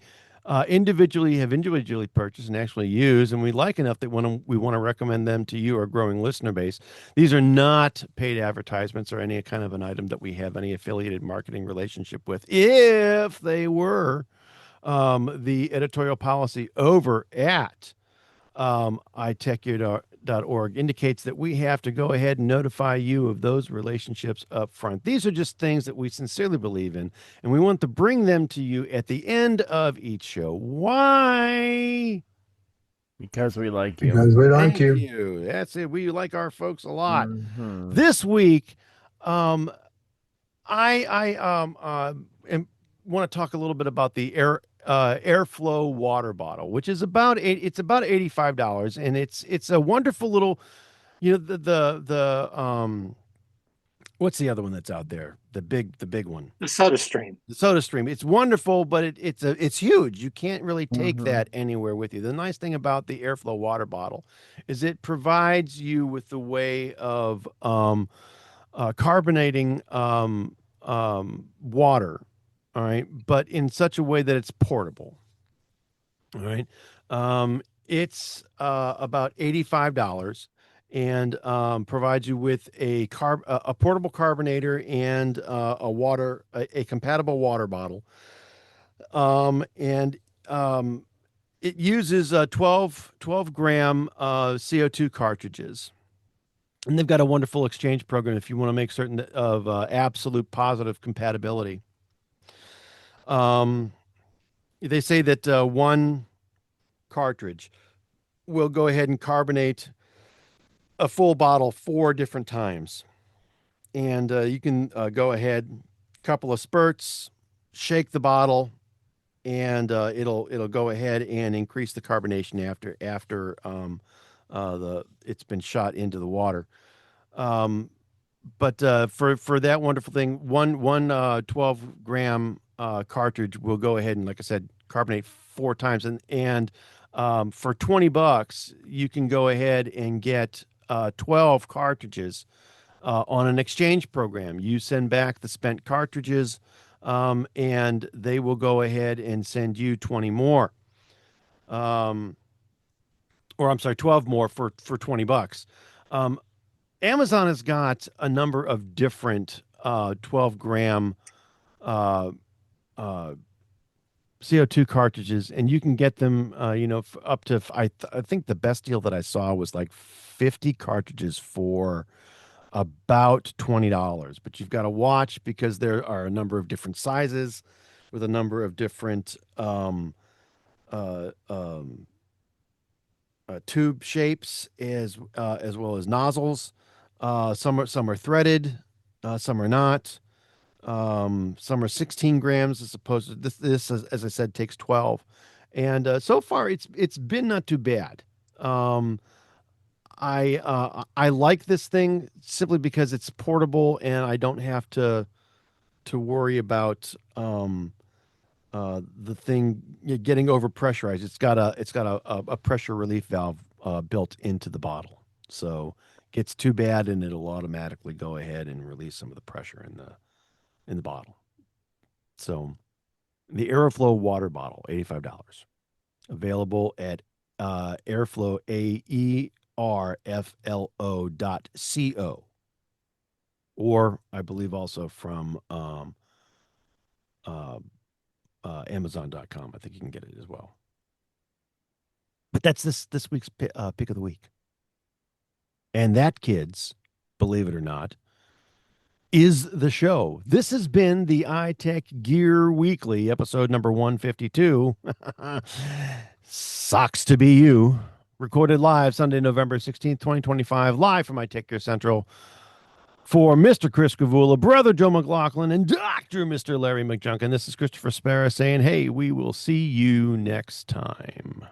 individually purchased and actually use, and we like enough that we want to recommend them to you, our growing listener base. These are not paid advertisements or any kind of an item that we have any affiliated marketing relationship with. If they were, the editorial policy over at iTechGear.org indicates that we have to go ahead and notify you of those relationships up front. These are just things that we sincerely believe in, and we want to bring them to you at the end of each show. Why? Because we like you. Because we like Thank you. you. That's it. We like our folks a lot. This week, I want to talk a little bit about the airflow water bottle, which is about $85, and it's a wonderful little, what's the other one that's out there, the big one, The SodaStream. It's wonderful, but it's huge. You can't really take that anywhere with you. The nice thing about the airflow water bottle is it provides you with the way of carbonating water, all right, but in such a way that it's portable. All right. It's about $85 and provides you with a portable carbonator and a compatible water bottle. And it uses 12 gram CO2 cartridges. And they've got a wonderful exchange program if you want to make certain of absolute positive compatibility. They say that one cartridge will go ahead and carbonate a full bottle 4 different times. And you can go ahead, couple of spurts, shake the bottle, and it'll go ahead and increase the carbonation after it's been shot into the water. But for that wonderful thing, one 12 gram cartridge will go ahead and, like I said, carbonate 4 times, and for $20 you can go ahead and get 12 cartridges on an exchange program. You send back the spent cartridges, and they will go ahead and send you 20 more. Or I'm sorry, 12 more for $20. Amazon has got a number of different 12 gram CO2 cartridges, and you can get them, up to, I think the best deal that I saw was like 50 cartridges for about $20. But you've got to watch because there are a number of different sizes with a number of different tube shapes as well as nozzles. Some are threaded, some are not. Some are 16 grams as opposed to this as I said, takes 12. And so far it's been not too bad. I like this thing simply because it's portable and I don't have to worry about the thing getting over pressurized. It's got a pressure relief valve built into the bottle, so it gets too bad and it'll automatically go ahead and release some of the pressure in the bottle. So the Airflow water bottle, $85, available at Airflow, AERFLO.co, or I believe also from Amazon.com. I think you can get it as well. But that's this week's pick of the week. And that, kids, believe it or not, is the show. This has been the iTechGear Weekly, episode number 152. Sucks to be you. Recorded live Sunday, November 16th, 2025, live from iTechGear Central. For Mr. Chris Gavula, Brother Joe McLaughlin, and Dr. Mr. Larry McJunkin, this is Christopher Spera saying, hey, we will see you next time.